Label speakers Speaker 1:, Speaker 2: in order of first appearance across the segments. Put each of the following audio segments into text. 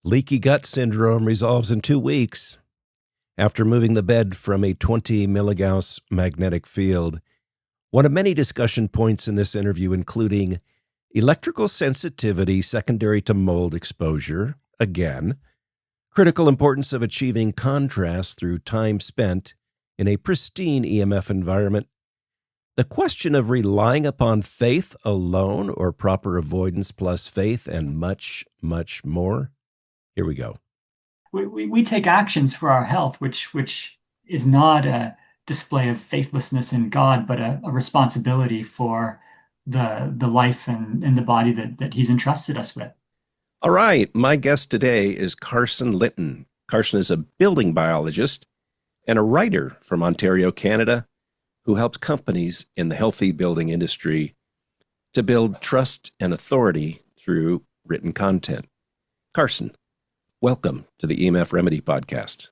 Speaker 1: Leaky gut syndrome resolves in 2 weeks after moving the bed from a 20 milligauss magnetic field. One of many discussion points in this interview, including electrical sensitivity secondary to mold exposure, again, critical importance of achieving contrast through time spent in a pristine EMF environment, the question of relying upon faith alone or proper avoidance plus faith, and much, much more. Here we go.
Speaker 2: We take actions for our health, which is not a display of faithlessness in God, but a responsibility for the life and the body that He's entrusted us with.
Speaker 1: All right, my guest today is Karson Linton. Carson is a building biologist and a writer from Ontario, Canada, who helps companies in the healthy building industry to build trust and authority through written content. Carson, welcome to the EMF Remedy podcast.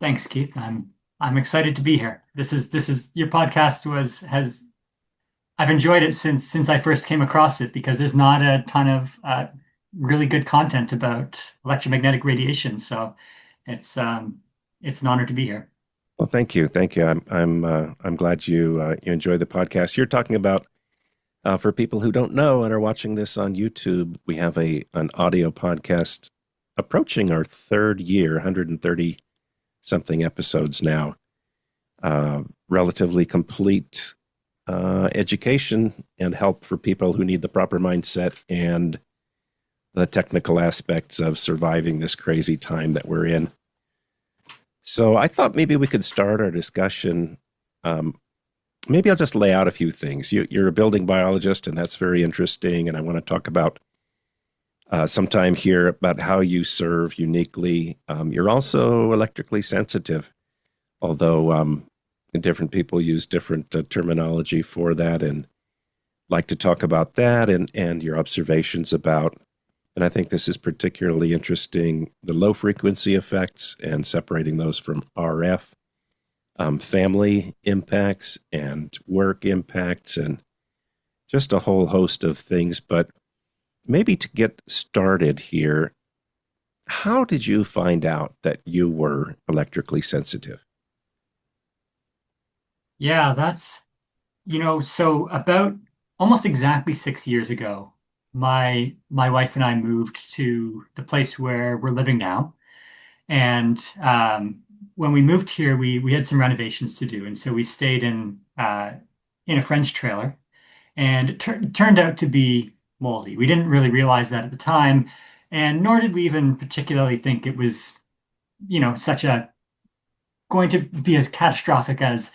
Speaker 2: Thanks, Keith. I'm excited to be here. This is your podcast I've enjoyed it since I first came across it, because there's not a ton of really good content about electromagnetic radiation. So it's an honor to be here.
Speaker 1: Well, thank you. I'm glad you enjoy the podcast. You're talking about, for people who don't know and are watching this on YouTube, we have an audio podcast approaching our third year, 130 something episodes now. Relatively complete education and help for people who need the proper mindset and the technical aspects of surviving this crazy time that we're in. So I thought maybe we could start our discussion. Maybe I'll just lay out a few things. You're a building biologist, and that's very interesting. And I want to talk about sometime here about how you serve uniquely. You're also electrically sensitive, although different people use different terminology for that, and like to talk about that and your observations about, and I think this is particularly interesting, the low frequency effects and separating those from RF, family impacts and work impacts, and just a whole host of things. But maybe to get started here, how did you find out that you were electrically sensitive?
Speaker 2: Yeah, so about almost exactly 6 years ago, my wife and I moved to the place where we're living now. And when we moved here, we had some renovations to do, and so we stayed in a friend's trailer, and it turned out to be moldy. We didn't really realize that at the time, and nor did we even particularly think it was, such a going to be as catastrophic as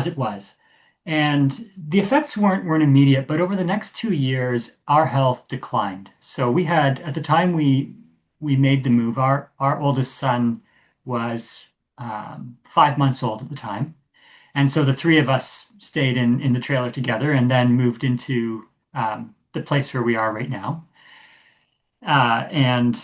Speaker 2: it was. And the effects weren't immediate, but over the next 2 years, our health declined. So we had, at the time we made the move, our oldest son was 5 months old at the time. And so the three of us stayed in the trailer together and then moved into the place where we are right now. And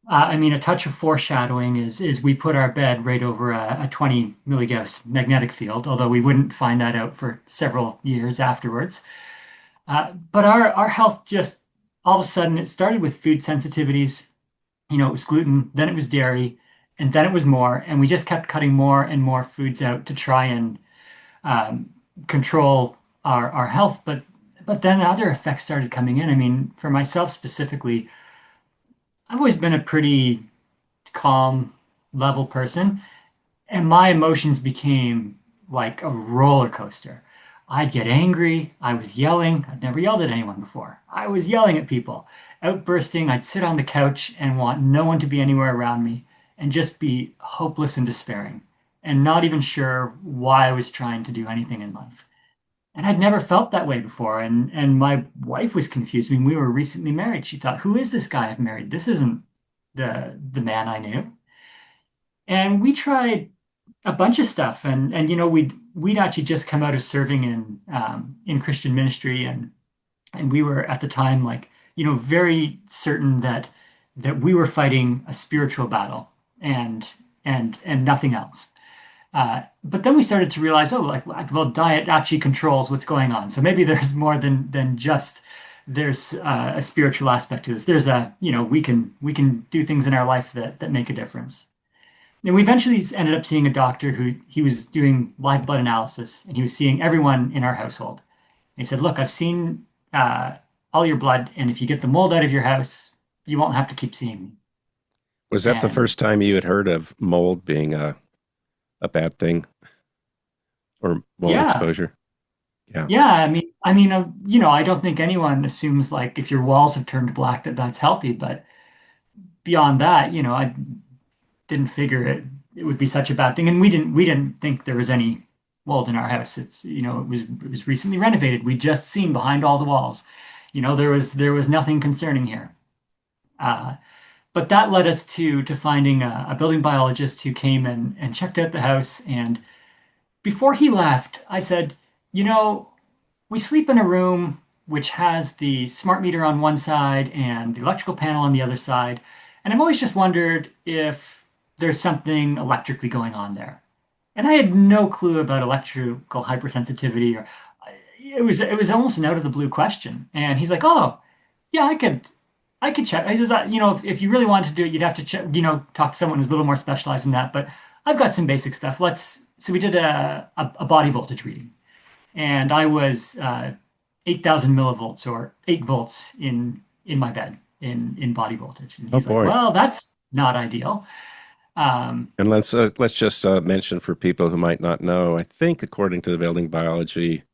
Speaker 2: I mean, a touch of foreshadowing is we put our bed right over a 20 milligauss magnetic field, although we wouldn't find that out for several years afterwards. But our health just, all of a sudden, it started with food sensitivities. It was gluten, then it was dairy, and then it was more. And we just kept cutting more and more foods out to try and control our health. But then other effects started coming in. I mean, for myself specifically, I've always been a pretty calm, level person, and my emotions became like a roller coaster. I'd get angry. I was yelling. I'd never yelled at anyone before. I was yelling at people, outbursting. I'd sit on the couch and want no one to be anywhere around me and just be hopeless and despairing and not even sure why I was trying to do anything in life. And I'd never felt that way before. And my wife was confused. I mean, we were recently married. She thought, who is this guy I've married? This isn't the man I knew. And we tried a bunch of stuff. And we'd actually just come out of serving in Christian ministry, and we were at the time like, very certain that we were fighting a spiritual battle and nothing else. But then we started to realize, well, diet actually controls what's going on. So maybe there's more than just there's a spiritual aspect to this. There's a, we can do things in our life that make a difference. And we eventually ended up seeing a doctor who he was doing live blood analysis, and he was seeing everyone in our household. And he said, "Look, I've seen all your blood, and if you get the mold out of your house, you won't have to keep seeing me."
Speaker 1: Was that the
Speaker 2: And
Speaker 1: first time you had heard of mold being a bad thing or mold
Speaker 2: yeah,
Speaker 1: exposure? Yeah.
Speaker 2: yeah. I don't think anyone assumes like if your walls have turned black that that's healthy. But beyond that, I didn't figure it would be such a bad thing. And we didn't think there was any mold in our house. It was recently renovated. We just seen behind all the walls. There was nothing concerning here. Uh, but that led us to finding a building biologist who came and checked out the house. And before he left, I said, you know, we sleep in a room which has the smart meter on one side and the electrical panel on the other side. And I've always just wondered if there's something electrically going on there. And I had no clue about electrical hypersensitivity, or it was almost an out of the blue question. And he's like, "Oh, yeah, I could check." I says, if you really wanted to do it, you'd have to check, talk to someone who's a little more specialized in that. But I've got some basic stuff. So we did a body voltage reading, and I was 8,000 millivolts or 8 volts in my bed in body voltage. And
Speaker 1: Oh
Speaker 2: he's like,
Speaker 1: boy.
Speaker 2: "Well, that's not ideal." Um,
Speaker 1: And let's just mention for people who might not know. I think according to the building biology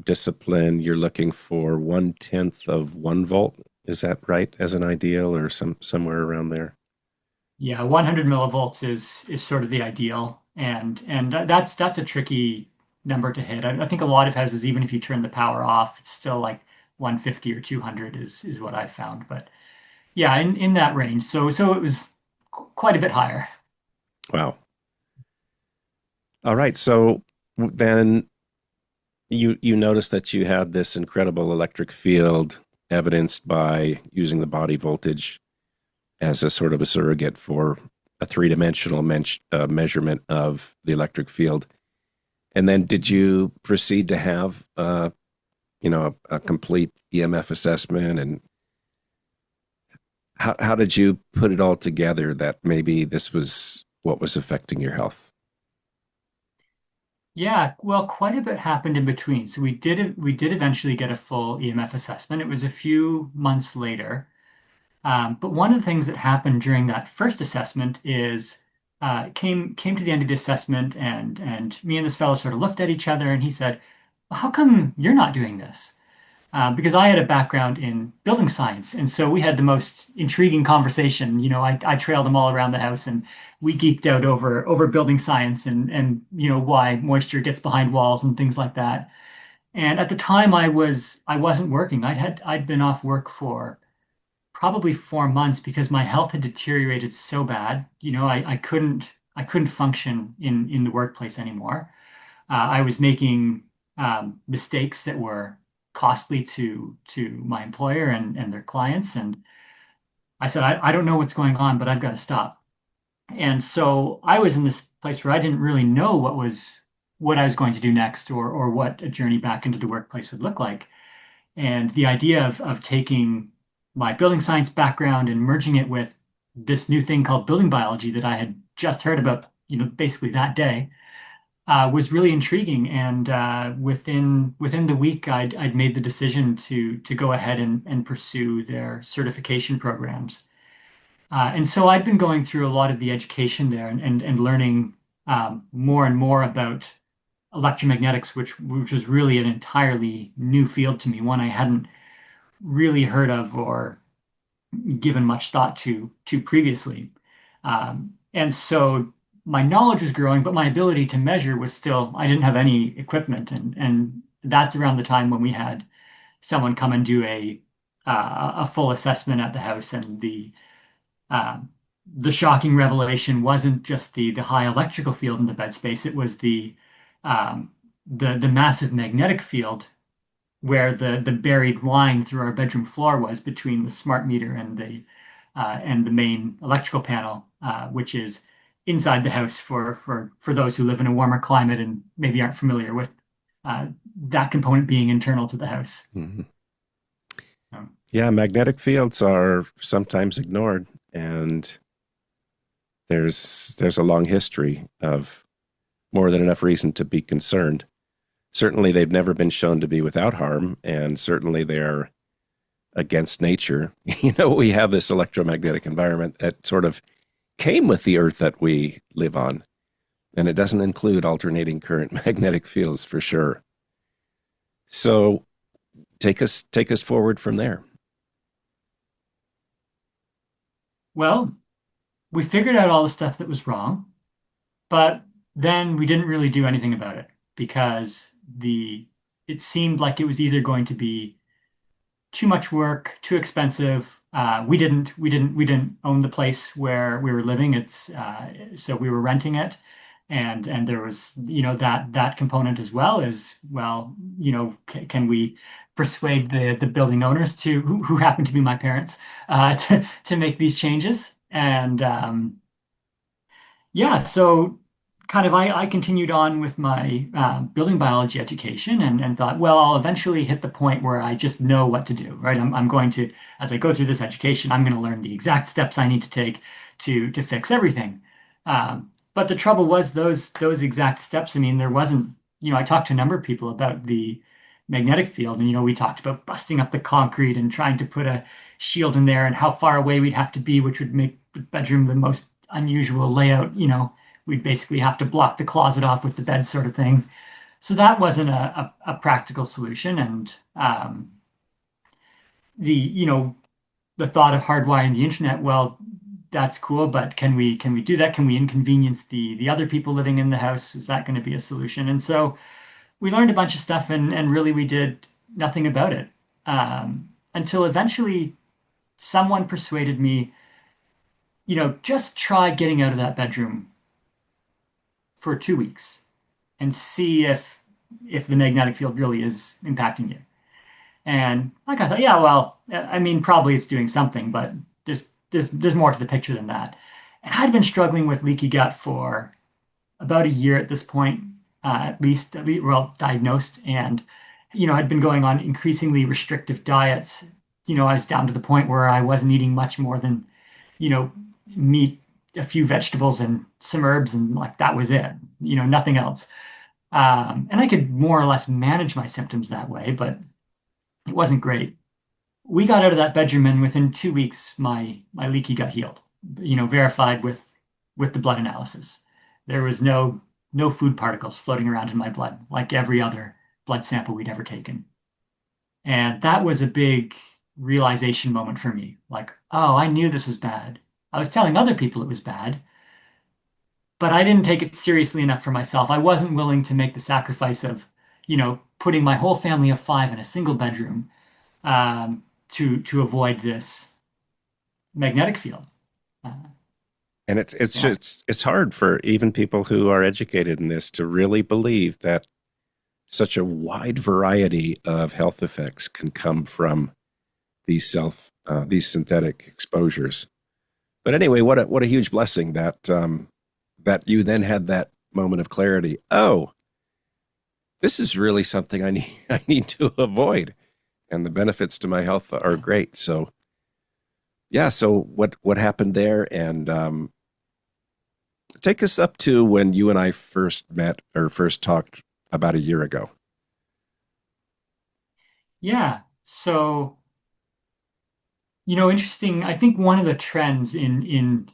Speaker 1: discipline, you're looking for 1/10 of 1 volt. Is that right as an ideal, or somewhere around there?
Speaker 2: yeah, 100 millivolts is sort of the ideal, and that's a tricky number to hit. I think a lot of houses, even if you turn the power off, it's still like 150 or 200 is what I found. But yeah, in that range. So it was quite a bit higher.
Speaker 1: Wow. All right. So then you noticed that you had this incredible electric field evidenced by using the body voltage as a sort of a surrogate for a three-dimensional measurement of the electric field. And then did you proceed to have a complete EMF assessment? And how did you put it all together that maybe this was what was affecting your health?
Speaker 2: Yeah, well, quite a bit happened in between. So we did eventually get a full EMF assessment. It was a few months later. But one of the things that happened during that first assessment is came to the end of the assessment, and me and this fellow sort of looked at each other, and he said, "Well, how come you're not doing this?" Because I had a background in building science, and so we had the most intriguing conversation. I trailed him all around the house, and we geeked out over building science and why moisture gets behind walls and things like that. And at the time, I wasn't working. I'd been off work for probably 4 months because my health had deteriorated so bad. I couldn't function in the workplace anymore. I was making mistakes that were costly to my employer and their clients. And I said, I don't know what's going on, but I've got to stop. And so I was in this place where I didn't really know what I was going to do next, or what a journey back into the workplace would look like. And the idea of taking my building science background and merging it with this new thing called building biology that I had just heard about, basically that day, was really intriguing. And within the week, I'd made the decision to go ahead and pursue their certification programs. And so I'd been going through a lot of the education there and learning more and more about electromagnetics, which was really an entirely new field to me, one I hadn't really heard of or given much thought to previously. And so my knowledge was growing, but my ability to measure was still, I didn't have any equipment. And that's around the time when we had someone come and do a full assessment at the house. And um, the shocking revelation wasn't just the high electrical field in the bed space, it was um, the massive magnetic field where the buried line through our bedroom floor was between the smart meter and the main electrical panel, which is inside the house for those who live in a warmer climate and maybe aren't familiar with uh, that component being internal to the house.
Speaker 1: Mhm. Yeah, magnetic fields are sometimes ignored, and there's a long history of more than enough reason to be concerned. Certainly, they've never been shown to be without harm, and certainly they're against nature. We have this electromagnetic environment that sort of came with the earth that we live on, and it doesn't include alternating current magnetic fields for sure. So take us forward from there.
Speaker 2: Well, we figured out all the stuff that was wrong, but then we didn't really do anything about it because the it seemed like it was either going to be too much work, too expensive. We didn't own the place where we were living. So we were renting it, and there was that component as well as well. Can we persuade the building owners who happen to be my parents to make these changes? And yeah, so kind of I continued on with my building biology education and thought, well, I'll eventually hit the point where I just know what to do, right? I'm going to, as I go through this education, I'm going to learn the exact steps I need to take to fix everything. But the trouble was those exact steps. I mean, there wasn't, I talked to a number of people about the magnetic field, and we talked about busting up the concrete and trying to put a shield in there and how far away we'd have to be, which would make the bedroom the most unusual layout. We'd basically have to block the closet off with the bed sort of thing. So that wasn't a practical solution. And the, you know, the thought of hardwiring the internet, well, that's cool, but can we do that? Can we inconvenience the other people living in the house? Is that going to be a solution? And so we learned a bunch of stuff and really we did nothing about it. Until eventually someone persuaded me, just try getting out of that bedroom for 2 weeks and see if the magnetic field really is impacting you. And like I thought, yeah, well, I mean, probably it's doing something, but there's more to the picture than that. And I'd been struggling with leaky gut for about a year at this point, at least, well, diagnosed, and I'd been going on increasingly restrictive diets. I was down to the point where I wasn't eating much more than, you know, meat, a few vegetables, and some herbs, and like that was it. Nothing else. And I could more or less manage my symptoms that way, but it wasn't great. We got out of that bedroom, and within 2 weeks, my leaky gut healed. Verified with the blood analysis. There was no food particles floating around in my blood like every other blood sample we'd ever taken. And that was a big realization moment for me. Like, oh, I knew this was bad. I was telling other people it was bad, but I didn't take it seriously enough for myself. I wasn't willing to make the sacrifice of, putting my whole family of five in a single bedroom to avoid this magnetic field. Uh,
Speaker 1: And it's
Speaker 2: yeah,
Speaker 1: just it's hard for even people who are educated in this to really believe that such a wide variety of health effects can come from these synthetic exposures. But anyway, what a huge blessing that you then had that moment of clarity. Oh, this is really something I need I need to avoid, and the benefits to my health are
Speaker 2: yeah.
Speaker 1: great. So yeah, so what happened there, and take us up to when you and I first met or first talked about a year ago.
Speaker 2: Yeah. So, interesting. I think one of the trends in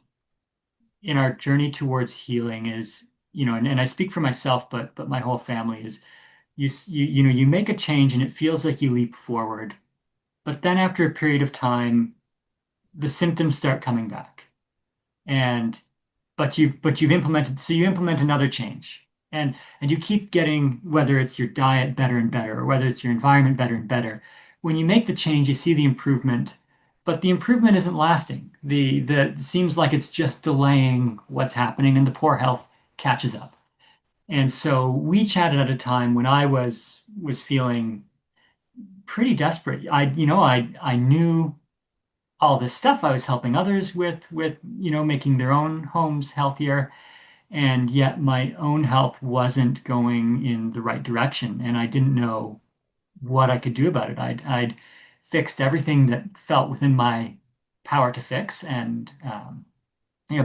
Speaker 2: our journey towards healing is, and I speak for myself, but my whole family is you make a change and it feels like you leap forward, but then after a period of time, the symptoms start coming back. And but you've implemented so you implement another change. And you keep getting, whether it's your diet better and better, or whether it's your environment better and better. When you make the change, you see the improvement, but the improvement isn't lasting. The it seems like it's just delaying what's happening, and the poor health catches up. And so we chatted at a time when I was feeling pretty desperate. I knew all this stuff. I was helping others with making their own homes healthier, and yet my own health wasn't going in the right direction, and I didn't know what I could do about it. I'd fixed everything that felt within my power to fix. And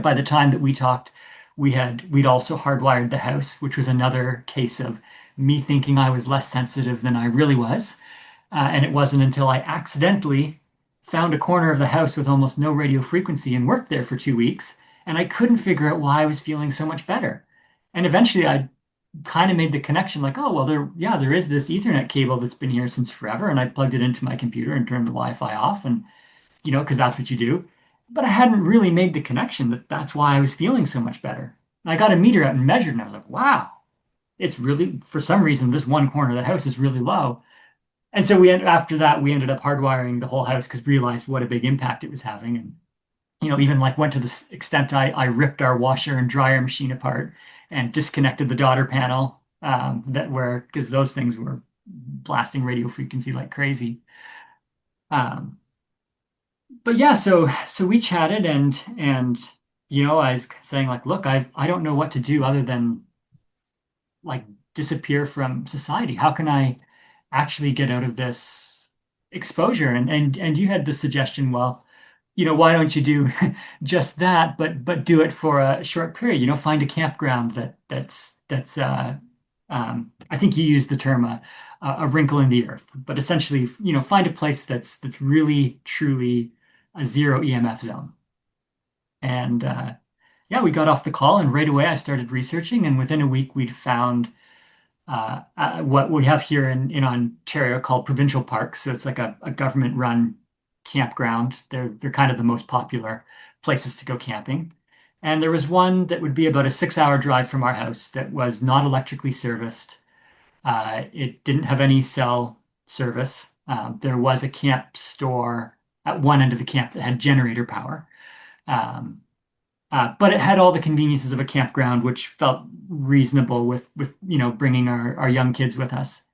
Speaker 2: by the time that we talked, we'd also hardwired the house, which was another case of me thinking I was less sensitive than I really was. And it wasn't until I accidentally found a corner of the house with almost no radio frequency and worked there for 2 weeks, and I couldn't figure out why I was feeling so much better. And eventually I kind of made the connection like, oh, well, there is this Ethernet cable that's been here since forever. And I plugged it into my computer and turned the Wi-Fi off. And, because that's what you do. But I hadn't really made the connection that that's why I was feeling so much better. And I got a meter out and measured, and I was like, wow, it's really, for some reason, this one corner of the house is really low. And so after that, we ended up hardwiring the whole house because we realized what a big impact it was having. And even like went to the extent I ripped our washer and dryer machine apart and disconnected the daughter panel because those things were blasting radio frequency like crazy. Um, but yeah, so we chatted and I was saying like, look, I don't know what to do other than like disappear from society. How can I actually get out of this exposure? And you had the suggestion, well, why don't you do just that, but do it for a short period? Find a campground that's I think you used the term a wrinkle in the earth, but essentially, find a place that's really truly a zero EMF zone. And yeah, we got off the call, and right away I started researching, and within a week we'd found what we have here in Ontario called provincial parks. So it's like a government-run campground. They're kind of the most popular places to go camping. And there was one that would be about a 6-hour drive from our house that was not electrically serviced. It didn't have any cell service. There was a camp store at one end of the camp that had generator power. Um, but it had all the conveniences of a campground, which felt reasonable with bringing our young kids with us.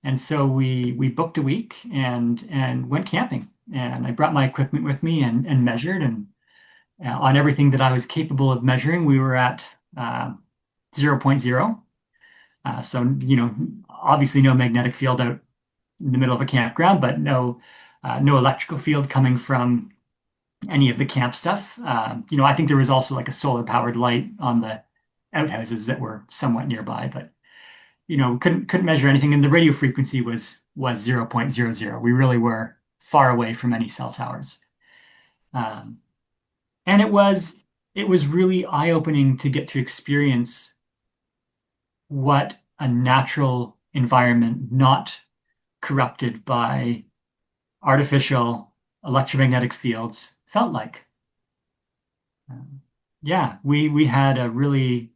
Speaker 2: And so we booked a week and went camping. And I brought my equipment with me and measured. And on everything that I was capable of measuring, we were at zero point 0. So, obviously no magnetic field out in the middle of a campground, but no electrical field coming from any of the camp stuff. I think there was also like a solar powered light on the outhouses that were somewhat nearby, but couldn't measure anything. And the radio frequency was 0.00. We really were far away from any cell towers. Um, and it was really eye-opening to get to experience what a natural environment not corrupted by artificial electromagnetic fields felt like. Yeah, we had a really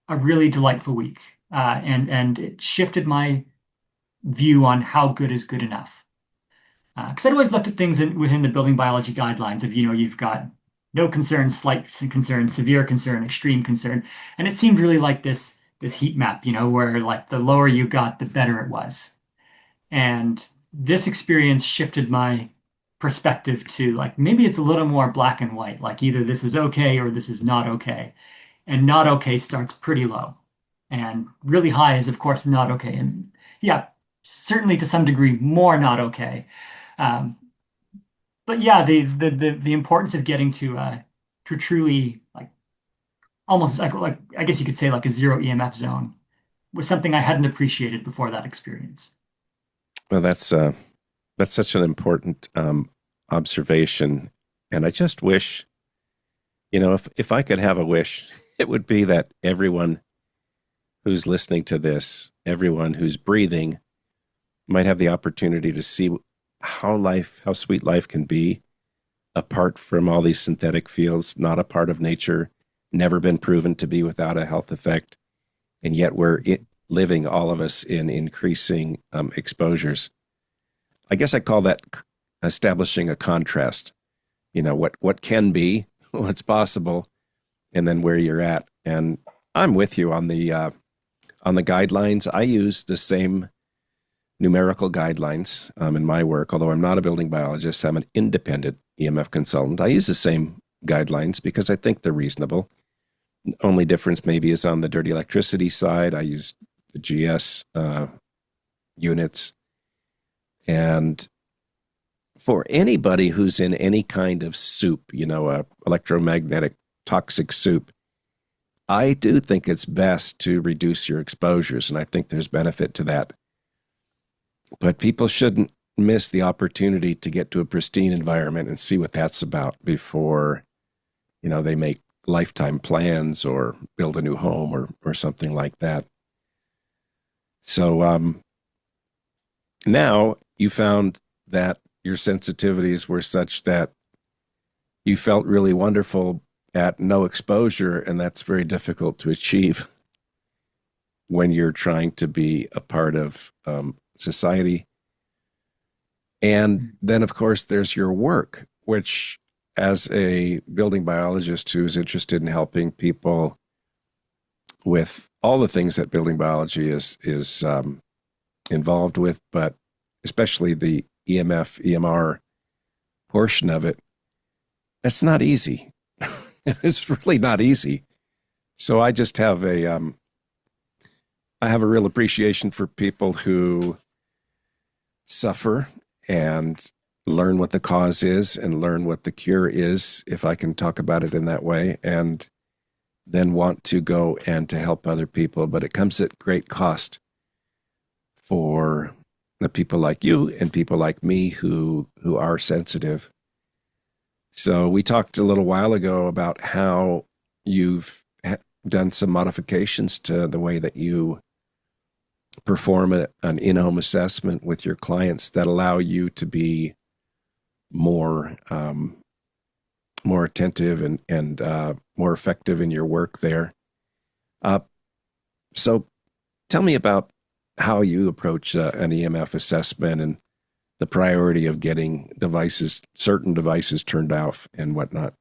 Speaker 2: delightful week, and it shifted my view on how good is good enough. Because I'd always looked at things within the building biology guidelines of you've got no concern, slight concern, severe concern, extreme concern, and it seemed really like this heat map, where like the lower you got, the better it was. And this experience shifted my perspective to like maybe it's a little more black and white, like either this is okay or this is not okay. And not okay starts pretty low. And really high is, of course, not okay. And yeah, certainly to some degree, more not okay. Um, but yeah, the importance of getting to truly like almost like I guess you could say like a zero EMF zone was something I hadn't appreciated before that experience.
Speaker 1: Well, that's such an important observation, and I just wish, if I could have a wish, it would be that everyone who's listening to this, everyone who's breathing, might have the opportunity to see how sweet life can be apart from all these synthetic fields, not a part of nature, never been proven to be without a health effect, and yet living, all of us, in increasing exposures. I guess I call that establishing a contrast. What can be, what's possible, and then where you're at. And I'm with you on the guidelines. I use the same numerical guidelines in my work. Although I'm not a building biologist, I'm an independent EMF consultant. I use the same guidelines because I think they're reasonable. The only difference maybe is on the dirty electricity side. I use the GS units, and for anybody who's in any kind of soup, a electromagnetic toxic soup, I do think it's best to reduce your exposures, and I think there's benefit to that. But people shouldn't miss the opportunity to get to a pristine environment and see what that's about before, they make lifetime plans or build a new home or something like that. So now you found that your sensitivities were such that you felt really wonderful at no exposure, and that's very difficult to achieve when you're trying to be a part of society. And then, of course, there's your work, which, as a building biologist who's interested in helping people with all the things that building biology is involved with, but especially the EMF, EMR portion of it, that's not easy. It's really not easy. So I just have I have a real appreciation for people who suffer and learn what the cause is and learn what the cure is, if I can talk about it in that way, and then want to go and to help other people. But it comes at great cost for the people like you and people like me who are sensitive. So we talked a little while ago about how you've done some modifications to the way that you perform an in-home assessment with your clients that allow you to be more attentive and more effective in your work there. So tell me about how you approach an EMF assessment and the priority of getting certain devices turned off and whatnot.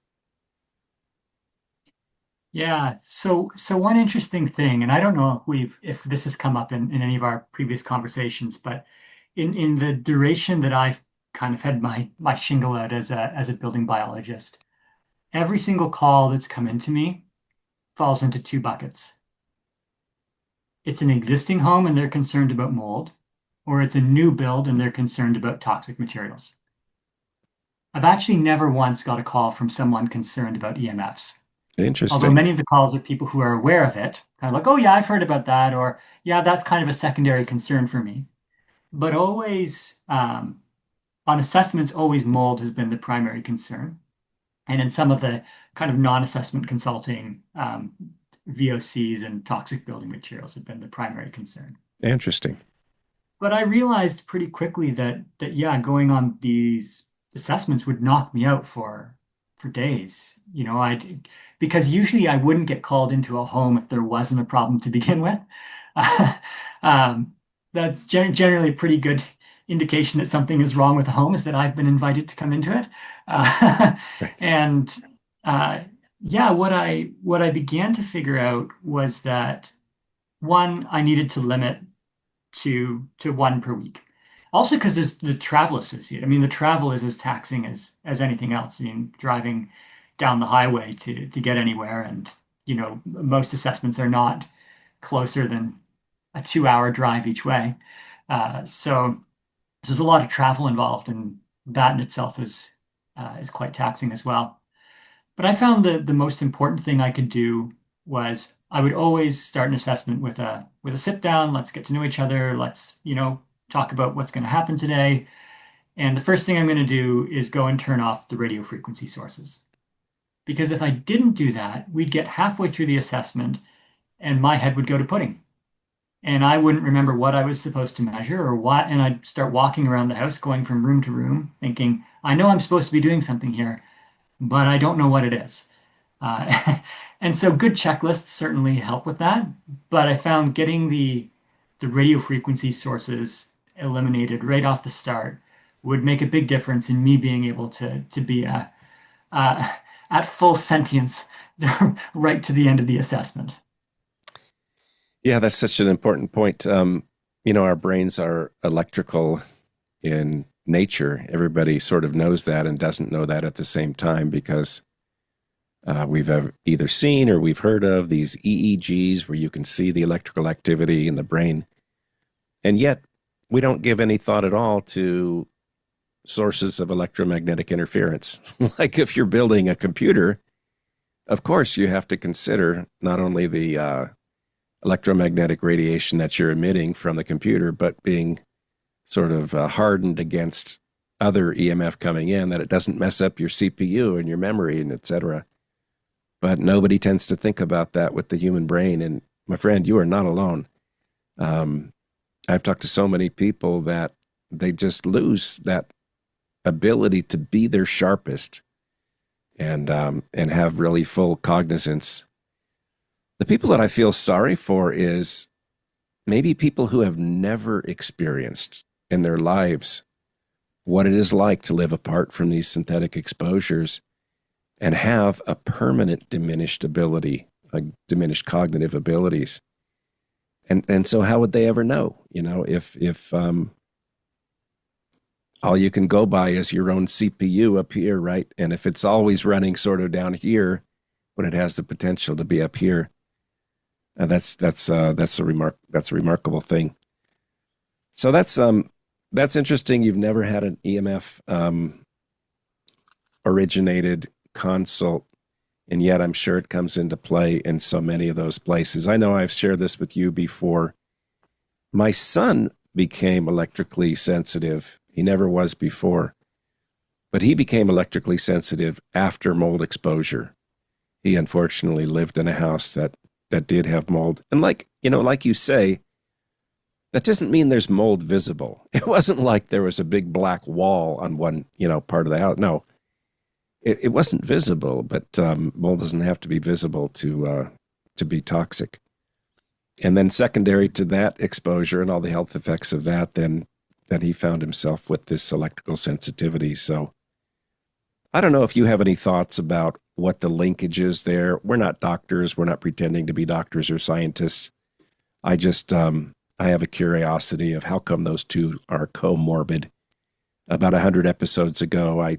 Speaker 2: Yeah. So one interesting thing, and I don't know if this has come up in any of our previous conversations, but in the duration that I've kind of had my shingle out as a building biologist, every single call that's come into me falls into two buckets. It's an existing home and they're concerned about mold, or it's a new build and they're concerned about toxic materials. I've actually never once got a call from someone concerned about EMFs.
Speaker 1: Interesting.
Speaker 2: Although many of the calls are people who are aware of it, kind of like, oh yeah, I've heard about that, or yeah, that's kind of a secondary concern for me. But always, on assessments, always mold has been the primary concern. And in some of the kind of non-assessment consulting, VOCs and toxic building materials have been the primary concern.
Speaker 1: Interesting.
Speaker 2: But I realized pretty quickly that yeah, going on these assessments would knock me out for days. Because usually I wouldn't get called into a home if there wasn't a problem to begin with. That's generally a pretty good indication that something is wrong with the home, is that I've been invited to come into it.
Speaker 1: Right.
Speaker 2: And yeah, what I began to figure out was that, one, I needed to limit to one per week. Also, because there's the travel associated. I mean, the travel is as taxing as anything else. I mean, driving down the highway to get anywhere, and most assessments are not closer than a 2-hour drive each way. So there's a lot of travel involved, and that in itself is quite taxing as well. But I found the most important thing I could do was I would always start an assessment with a sit down. Let's get to know each other. Let's talk about what's going to happen today. And the first thing I'm going to do is go and turn off the radio frequency sources. Because if I didn't do that, we'd get halfway through the assessment and my head would go to pudding. And I wouldn't remember what I was supposed to measure or what. And I'd start walking around the house, going from room to room, thinking, I know I'm supposed to be doing something here, but I don't know what it is. And so good checklists certainly help with that. But I found getting the radio frequency sources eliminated right off the start would make a big difference in me being able to be at full sentience right to the end of the assessment.
Speaker 1: Yeah, that's such an important point. Our brains are electrical in nature. Everybody sort of knows that and doesn't know that at the same time, because we've either seen or we've heard of these EEGs where you can see the electrical activity in the brain. And yet we don't give any thought at all to sources of electromagnetic interference. Like if you're building a computer, of course you have to consider not only the electromagnetic radiation that you're emitting from the computer, but being sort of hardened against other EMF coming in, that it doesn't mess up your CPU and your memory and et cetera. But nobody tends to think about that with the human brain. And my friend, you are not alone. I've talked to so many people that they just lose that ability to be their sharpest and have really full cognizance. The people that I feel sorry for is maybe people who have never experienced in their lives what it is like to live apart from these synthetic exposures and have a permanent diminished ability, diminished cognitive abilities. And so how would they ever know, if all you can go by is your own CPU up here, right? And if it's always running sort of down here, when it has the potential to be up here, that's a remarkable thing. So that's interesting. You've never had an EMF originated consult, and yet I'm sure it comes into play in so many of those places. I know I've shared this with you before. My son became electrically sensitive. He never was before, but he became electrically sensitive after mold exposure. He unfortunately lived in a house that did have mold. And like you say, that doesn't mean there's mold visible. It wasn't like there was a big black wall on one, part of the house. No, it wasn't visible, but mold doesn't have to be visible to be toxic. And then secondary to that exposure and all the health effects of that, then he found himself with this electrical sensitivity. So I don't know if you have any thoughts about what the linkage is there. We're not doctors. We're not pretending to be doctors or scientists. I just, I have a curiosity of how come those two are comorbid. About 100 episodes ago, I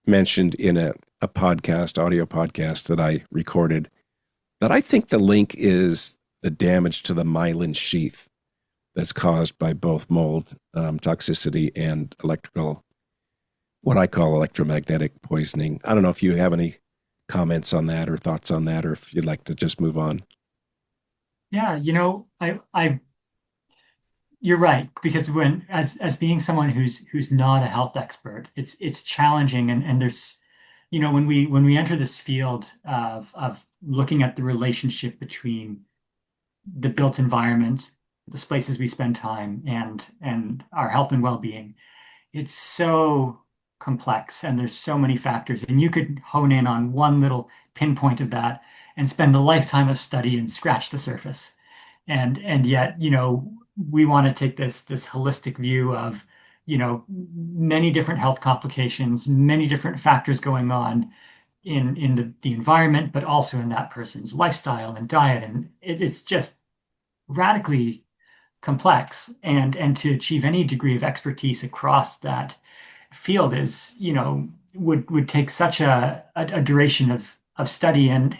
Speaker 1: mentioned in a audio podcast that I recorded, that I think the link is the damage to the myelin sheath that's caused by both mold toxicity and what I call electromagnetic poisoning. I don't know if you have any comments on that or thoughts on that, or if you'd like to just move on.
Speaker 2: Yeah, you're right, because as being someone who's not a health expert, it's challenging, and there's, when we enter this field of looking at the relationship between the built environment, the places we spend time, and our health and well-being, it's so complex, and there's so many factors, and you could hone in on one little pinpoint of that and spend a lifetime of study and scratch the surface. And yet, we want to take this holistic view of, many different health complications, many different factors going on in the environment, but also in that person's lifestyle and diet. And it's just radically complex. And to achieve any degree of expertise across that field is, would take such a duration of study and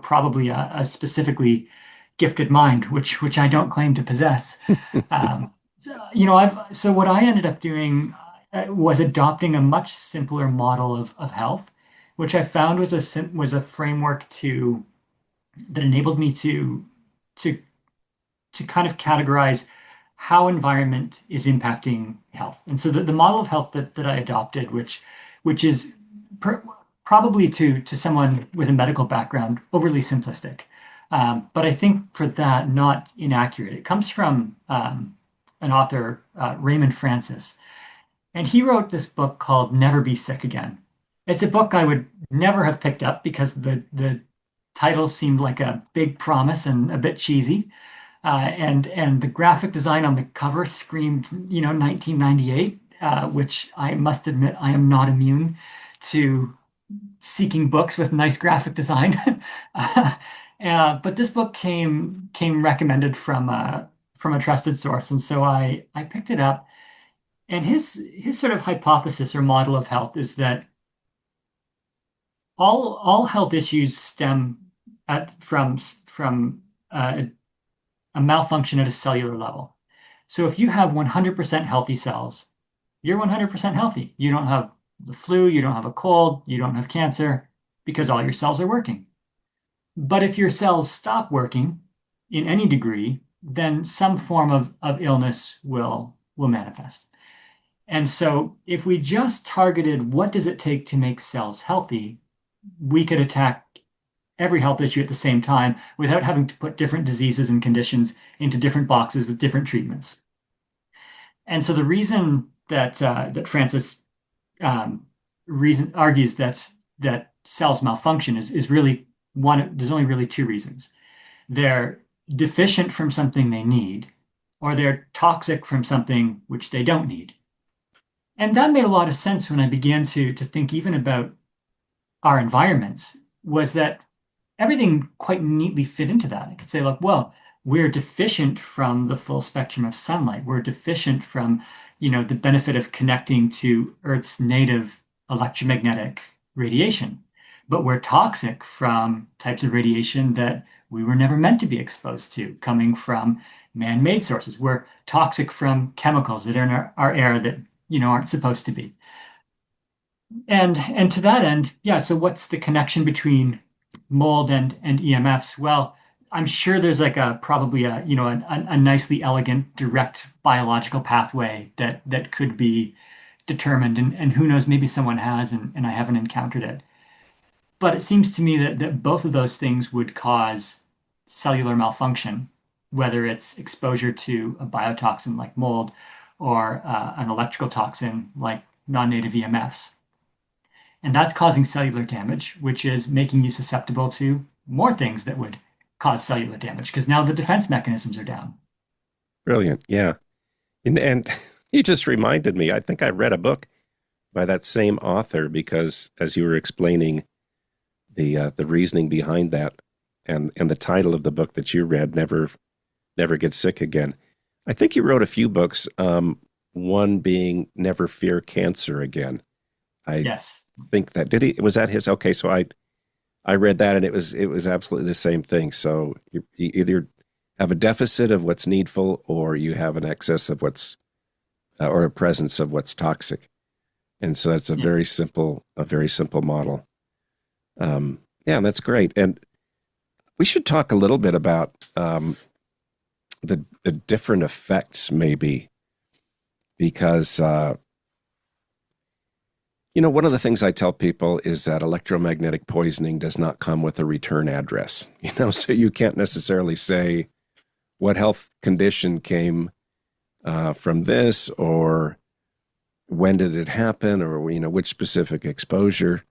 Speaker 2: probably a specifically gifted mind, which I don't claim to possess. So what I ended up doing was adopting a much simpler model of health, which I found was a framework that enabled me to kind of categorize how environment is impacting health. And so the model of health that I adopted, which is probably to someone with a medical background overly simplistic, but I think for that not inaccurate. It comes from an author, Raymond Francis, and he wrote this book called Never Be Sick Again. It's a book I would never have picked up because the title seemed like a big promise and a bit cheesy. And the graphic design on the cover screamed, 1998, which I must admit I am not immune to seeking books with nice graphic design. But this book came recommended from a trusted source, and so I picked it up. And his sort of hypothesis or model of health is that all health issues stem from a malfunction at a cellular level. So if you have 100% healthy cells, you're 100% healthy. You don't have the flu, you don't have a cold, you don't have cancer because all your cells are working. But if your cells stop working in any degree, then some form of illness will manifest. And so if we just targeted what does it take to make cells healthy, we could attack every health issue at the same time without having to put different diseases and conditions into different boxes with different treatments. And so the reason that Francis reason argues that cells malfunction is really one. There's only really two reasons. They're deficient from something they need, or they're toxic from something which they don't need. And that made a lot of sense when I began to think even about our environments, was that everything quite neatly fit into that. I could say, like, well, we're deficient from the full spectrum of sunlight. We're deficient from, the benefit of connecting to Earth's native electromagnetic radiation. But we're toxic from types of radiation that we were never meant to be exposed to, coming from man-made sources. We're toxic from chemicals that are in our air that, aren't supposed to be. And to that end, yeah, so what's the connection between mold and EMFs? Well, I'm sure there's like probably a nicely elegant direct biological pathway that could be determined, and who knows, maybe someone has, and I haven't encountered it. But it seems to me that both of those things would cause cellular malfunction, whether it's exposure to a biotoxin like mold or an electrical toxin like non-native EMFs. And that's causing cellular damage, which is making you susceptible to more things that would cause cellular damage because now the defense mechanisms are down.
Speaker 1: Brilliant. Yeah. And you just reminded me, I think I read a book by that same author because as you were explaining the reasoning behind that and the title of the book that you read, Never Get Sick Again. I think you wrote a few books, one being Never Fear Cancer Again. I
Speaker 2: Yes.
Speaker 1: think that was that his? Okay, so I read that and it was absolutely the same thing. So you either have a deficit of what's needful or you have an excess of what's or a presence of what's toxic. And so it's
Speaker 2: Yeah.
Speaker 1: a very simple model. Yeah, that's great. And we should talk a little bit about the different effects, maybe, because one of the things I tell people is that electromagnetic poisoning does not come with a return address. So you can't necessarily say what health condition came from this, or when did it happen, or which specific exposure.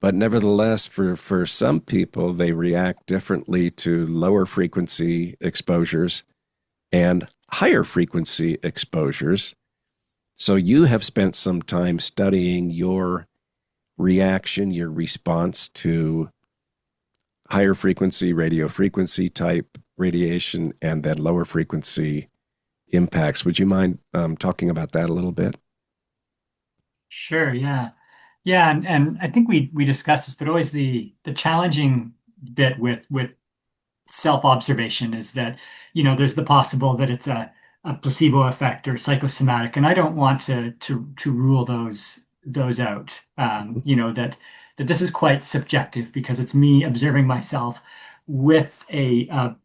Speaker 1: But nevertheless, for some people, they react differently to lower frequency exposures and higher frequency exposures. So you have spent some time studying your reaction, your response to higher frequency, radio frequency type radiation, and then lower frequency impacts. Would you mind talking about that a little bit?
Speaker 2: Sure. Yeah. Yeah. And I think we discussed this, but always the challenging bit with self-observation is that, there's the possible that it's a placebo effect or psychosomatic. And I don't want to rule those out. That this is quite subjective because it's me observing myself with a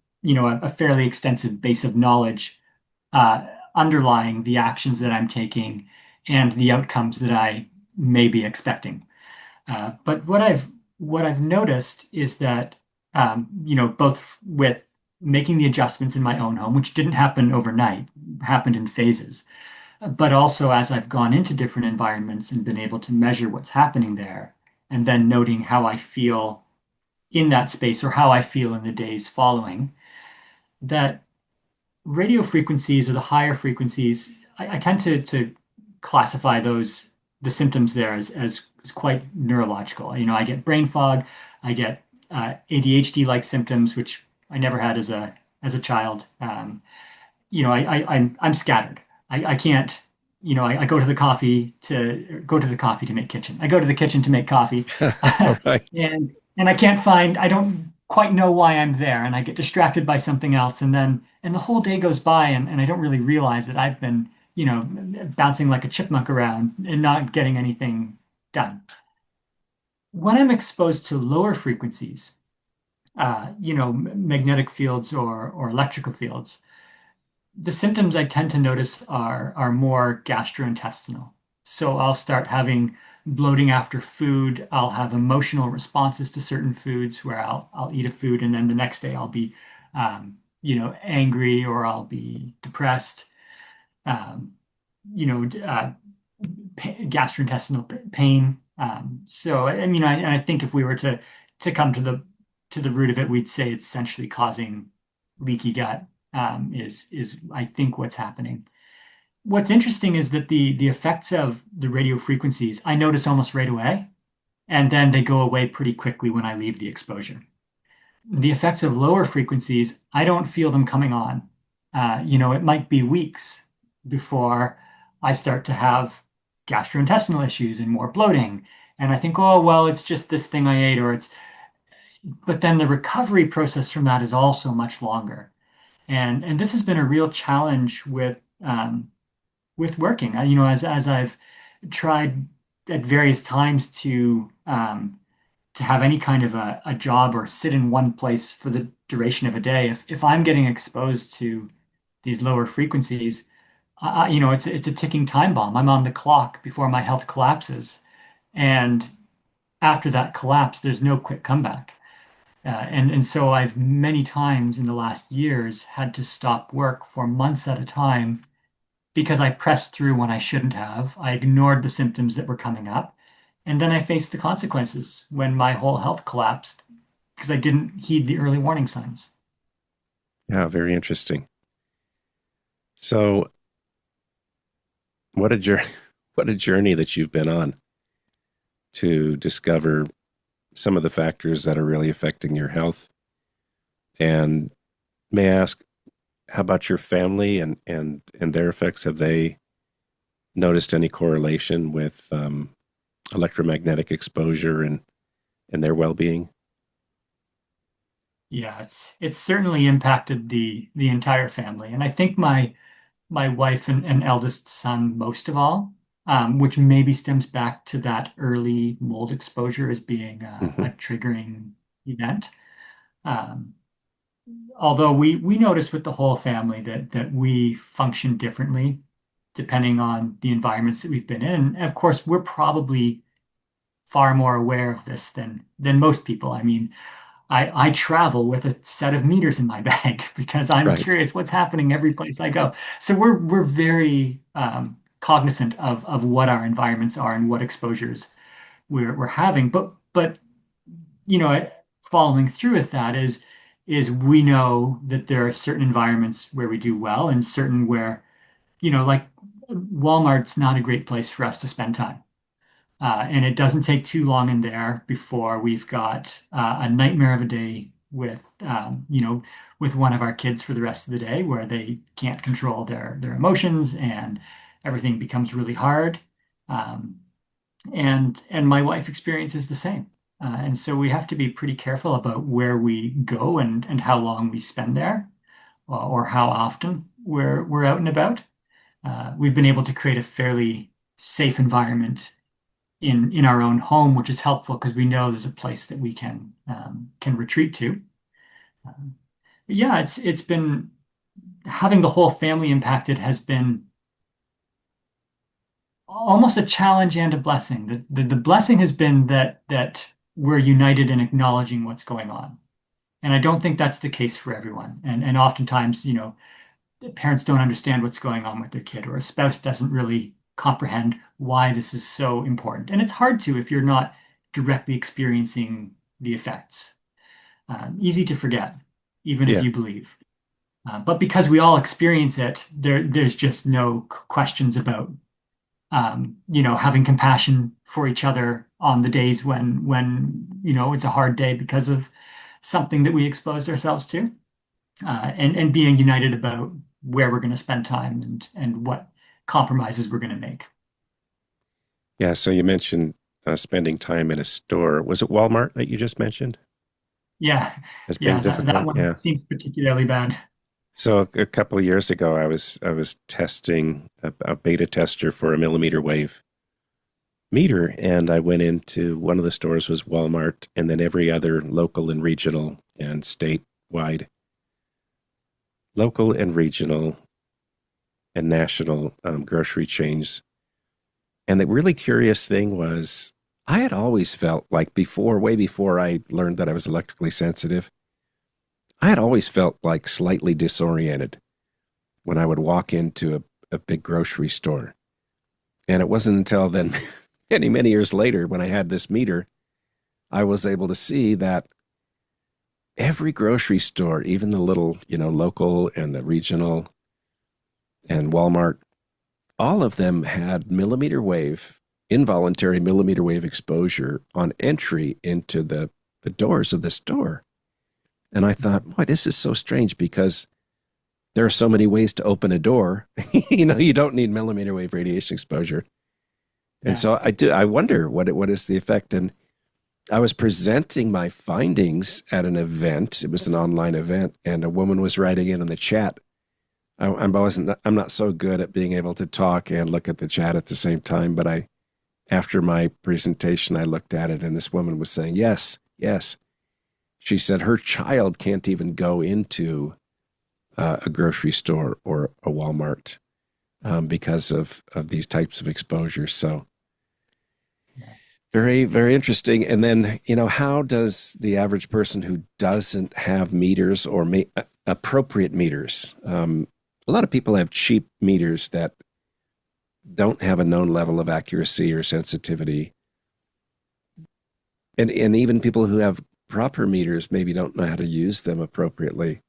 Speaker 2: fairly extensive base of knowledge uh, underlying the actions that I'm taking and the outcomes that I may be expecting. But what I've noticed is that both with making the adjustments in my own home, which didn't happen overnight, happened in phases, but also as I've gone into different environments and been able to measure what's happening there, and then noting how I feel in that space or how I feel in the days following, that radio frequencies or the higher frequencies, I tend to classify the symptoms there as quite neurological. I get brain fog, I get ADHD-like symptoms, which I never had as a child. I'm scattered. I can't. I go to the coffee to make kitchen. I go to the kitchen to make coffee,
Speaker 1: All right.
Speaker 2: and I can't find. I don't. quite know why I'm there, and I get distracted by something else, and the whole day goes by, and I don't really realize that I've been, bouncing like a chipmunk around and not getting anything done. When I'm exposed to lower frequencies, magnetic fields or electrical fields, the symptoms I tend to notice are more gastrointestinal. So I'll start having bloating after food. I'll have emotional responses to certain foods where I'll eat a food and then the next day I'll be angry or I'll be depressed. Um, you know, Gastrointestinal pain. So I mean, I think if we were to come to the root of it, we'd say it's essentially causing leaky gut. Is I think what's happening. What's interesting is that the effects of the radio frequencies I notice almost right away, and then they go away pretty quickly when I leave the exposure. The effects of lower frequencies, I don't feel them coming on. It might be weeks before I start to have gastrointestinal issues and more bloating. And I think, oh, well, it's just this thing I ate, but then the recovery process from that is also much longer. And this has been a real challenge with working. As I've tried at various times to have any kind of a job or sit in one place for the duration of a day, if I'm getting exposed to these lower frequencies, it's a ticking time bomb. I'm on the clock before my health collapses, and after that collapse, there's no quick comeback. And so I've many times in the last years had to stop work for months at a time because I pressed through when I shouldn't have. I ignored the symptoms that were coming up. And then I faced the consequences when my whole health collapsed because I didn't heed the early warning signs.
Speaker 1: Yeah, very interesting. So, what a journey, what a journey that you've been on to discover some of the factors that are really affecting your health. And may I ask, how about your family and their effects? Have they noticed any correlation with electromagnetic exposure and their well-being?
Speaker 2: Yeah, it's certainly impacted the entire family. And I think my wife and eldest son most of all, which maybe stems back to that early mold exposure as being a
Speaker 1: Hmm.
Speaker 2: triggering event. Um, Although we notice with the whole family that we function differently depending on the environments that we've been in. And of course, we're probably far more aware of this than most people. I mean, I travel with a set of meters in my bag because I'm
Speaker 1: Right.
Speaker 2: curious what's happening every place I go. So we're very cognizant of what our environments are and what exposures we're having. But following through with that is we know that there are certain environments where we do well and certain where, like Walmart's not a great place for us to spend time. And it doesn't take too long in there before we've got a nightmare of a day with one of our kids for the rest of the day, where they can't control their emotions and everything becomes really hard. Um, and my wife experiences the same. And so we have to be pretty careful about where we go and how long we spend there, or how often we're out and about. We've been able to create a fairly safe environment in our own home, which is helpful because we know there's a place that we can retreat to. Um, but yeah, it's been having the whole family impacted has been almost a challenge and a blessing. The blessing has been that we're united in acknowledging what's going on. And I don't think that's the case for everyone. And oftentimes, parents don't understand what's going on with their kid, or a spouse doesn't really comprehend why this is so important. And it's hard to if you're not directly experiencing the effects. Easy to forget, even if
Speaker 1: Yeah.
Speaker 2: you believe. But because we all experience it, there's just no questions about having compassion for each other on the days when it's a hard day because of something that we exposed ourselves to, and being united about where we're going to spend time and what compromises we're going to make.
Speaker 1: Yeah. So you mentioned spending time in a store. Was it Walmart that you just mentioned?
Speaker 2: Yeah,
Speaker 1: as being
Speaker 2: yeah, that
Speaker 1: difficult.
Speaker 2: one
Speaker 1: Yeah.
Speaker 2: seems particularly bad.
Speaker 1: So a couple of years ago, I was testing a beta tester for a millimeter wave meter, and I went into one of the stores was Walmart, and then every other local and regional and statewide, local and regional and national grocery chains. And the really curious thing was, I had always felt like before, way before I learned that I was electrically sensitive, I had always felt like slightly disoriented when I would walk into a big grocery store. And it wasn't until then, many, many years later, when I had this meter, I was able to see that every grocery store, even the little, local and the regional and Walmart, all of them had involuntary millimeter wave exposure on entry into the doors of the store. And I thought, boy, this is so strange because there are so many ways to open a door. You don't need millimeter wave radiation exposure. And
Speaker 2: Yeah.
Speaker 1: so I wonder what is the effect. And I was presenting my findings at an event. It was an online event, and a woman was writing in the chat. I'm not so good at being able to talk and look at the chat at the same time, but after my presentation, I looked at it, and this woman was saying, yes, yes. She said her child can't even go into a grocery store or a Walmart because of these types of exposures. So
Speaker 2: Yeah.
Speaker 1: very, very interesting. And then, how does the average person who doesn't have meters or appropriate meters? A lot of people have cheap meters that don't have a known level of accuracy or sensitivity. And even people who have proper meters maybe don't know how to use them appropriately.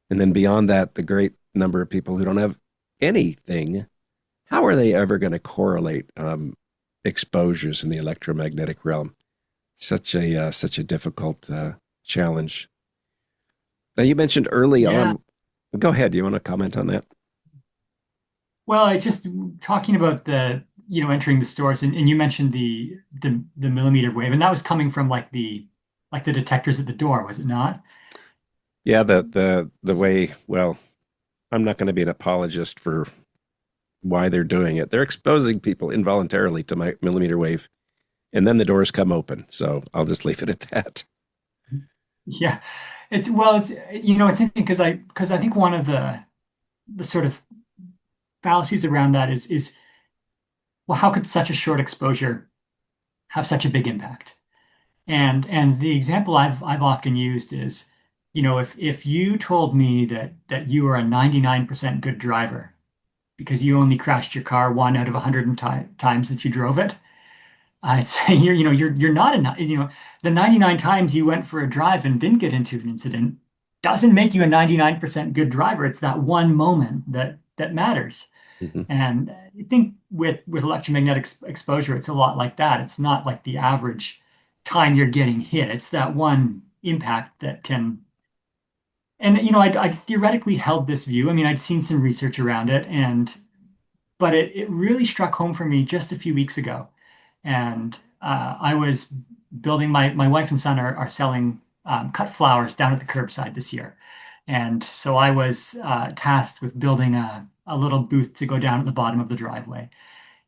Speaker 1: And then beyond that, the great number of people who don't have anything, how are they ever going to correlate exposures in the electromagnetic realm? Such a difficult challenge. Now, you mentioned early
Speaker 2: Yeah.
Speaker 1: on. Go ahead. Do you want to comment on that?
Speaker 2: Well, I just talking about entering the stores, and you mentioned the millimeter wave, and that was coming from like the detectors at the door, was it not?
Speaker 1: Yeah, the way. Well, I'm not going to be an apologist for why they're doing it. They're exposing people involuntarily to my millimeter wave, and then the doors come open. So I'll just leave it at that.
Speaker 2: Yeah. It's interesting because I think one of the sort of fallacies around that is well, how could such a short exposure have such a big impact? And the example I've often used is, if you told me that you are a 99% good driver because you only crashed your car one out of 100 times that you drove it, I'd say you're not the 99 times you went for a drive and didn't get into an incident doesn't make you a 99% good driver. It's that one moment that matters.
Speaker 1: Mhm.
Speaker 2: And I think with electromagnetic exposure, it's a lot like that. It's not like the average time you're getting hit. It's that one impact that can. And I theoretically held this view. I mean, I'd seen some research around it, but it really struck home for me just a few weeks ago. And I was building my wife and son are selling cut flowers down at the curbside this year. And so I was tasked with building a little booth to go down at the bottom of the driveway.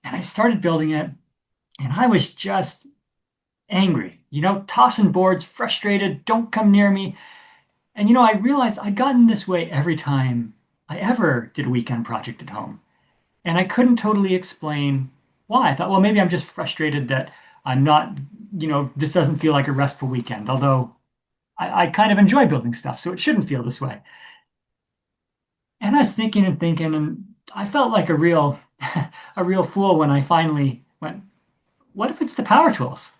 Speaker 2: And I started building it, and I was just angry, tossing boards, frustrated, don't come near me. And I realized I'd gotten this way every time I ever did a weekend project at home. And I couldn't totally explain why. I thought, well, maybe I'm just frustrated that I'm not, this doesn't feel like a restful weekend, although I kind of enjoy building stuff, so it shouldn't feel this way. And I was thinking and thinking, and I felt like a real, a real fool when I finally went, what if it's the power tools?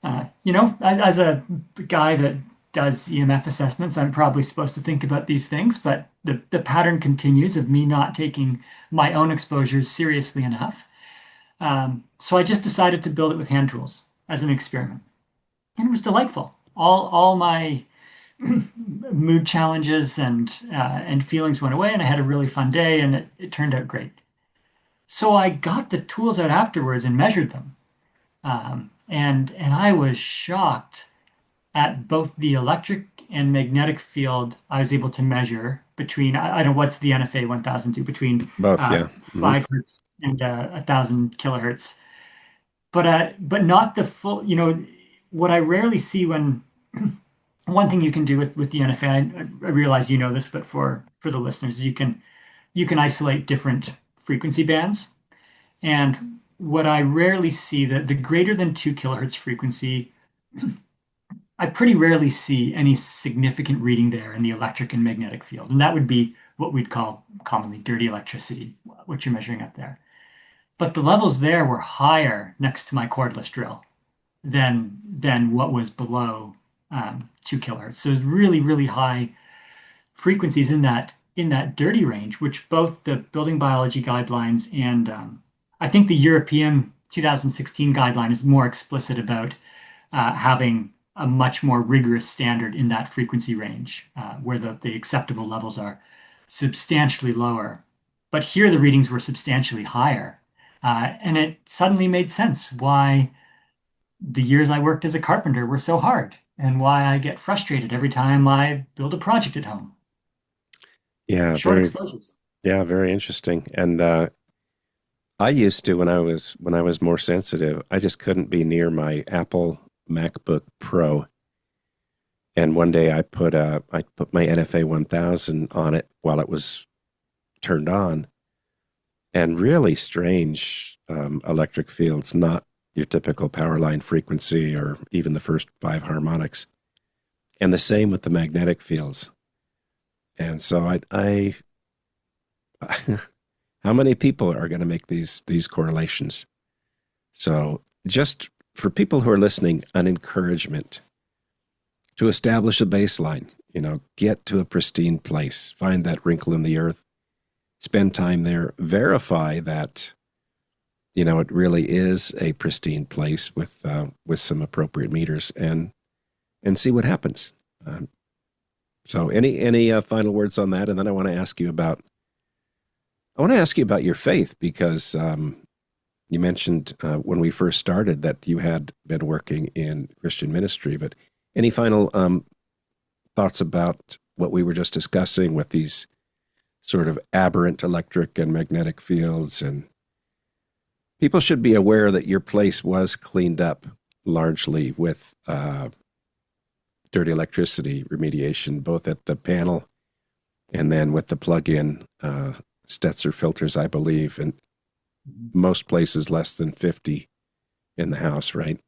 Speaker 2: As a guy that does EMF assessments, I'm probably supposed to think about these things, but the pattern continues of me not taking my own exposures seriously enough. So I just decided to build it with hand tools as an experiment. And it was delightful. All my mood challenges and feelings went away, and I had a really fun day, and it turned out great. So I got the tools out afterwards and measured them. And I was shocked at both the electric and magnetic field, I was able to measure between, I don't know, what's the NFA 1000 do, between
Speaker 1: Both, yeah. Hmm.
Speaker 2: 5 hertz and 1,000 kilohertz. But not the full, what I rarely see when, one thing you can do with the NFA, I realize you know this, but for the listeners, is you can isolate different frequency bands. And what I rarely see, the greater than 2 kilohertz frequency, I pretty rarely see any significant reading there in the electric and magnetic field. And that would be what we'd call commonly dirty electricity, what you're measuring up there. But the levels there were higher next to my cordless drill than what was below 2 kilohertz. So it's really, really high frequencies in that dirty range, which both the building biology guidelines and I think the European 2016 guideline is more explicit about having a much more rigorous standard in that frequency range, where the acceptable levels are substantially lower. But here the readings were substantially higher. And it suddenly made sense why the years I worked as a carpenter were so hard and why I get frustrated every time I build a project at home.
Speaker 1: Yeah,
Speaker 2: Short
Speaker 1: very,
Speaker 2: exposures.
Speaker 1: yeah, very interesting. And I used to when I was more sensitive, I just couldn't be near my Apple MacBook Pro. And one day I put my NFA 1000 on it while it was turned on, and really strange electric fields, not your typical power line frequency or even the first five harmonics. And the same with the magnetic fields. And so I how many people are going to make these correlations? So just for people who are listening, an encouragement to establish a baseline, get to a pristine place, find that wrinkle in the earth, spend time there, verify that, it really is a pristine place with some appropriate meters, and see what happens. So any final words on that? And then I want to ask you about your faith, because you mentioned when we first started that you had been working in Christian ministry, but any final thoughts about what we were just discussing with these sort of aberrant electric and magnetic fields? And people should be aware that your place was cleaned up largely with dirty electricity remediation, both at the panel and then with the plug-in Stetzer filters, I believe, and most places less than 50 in the house, right?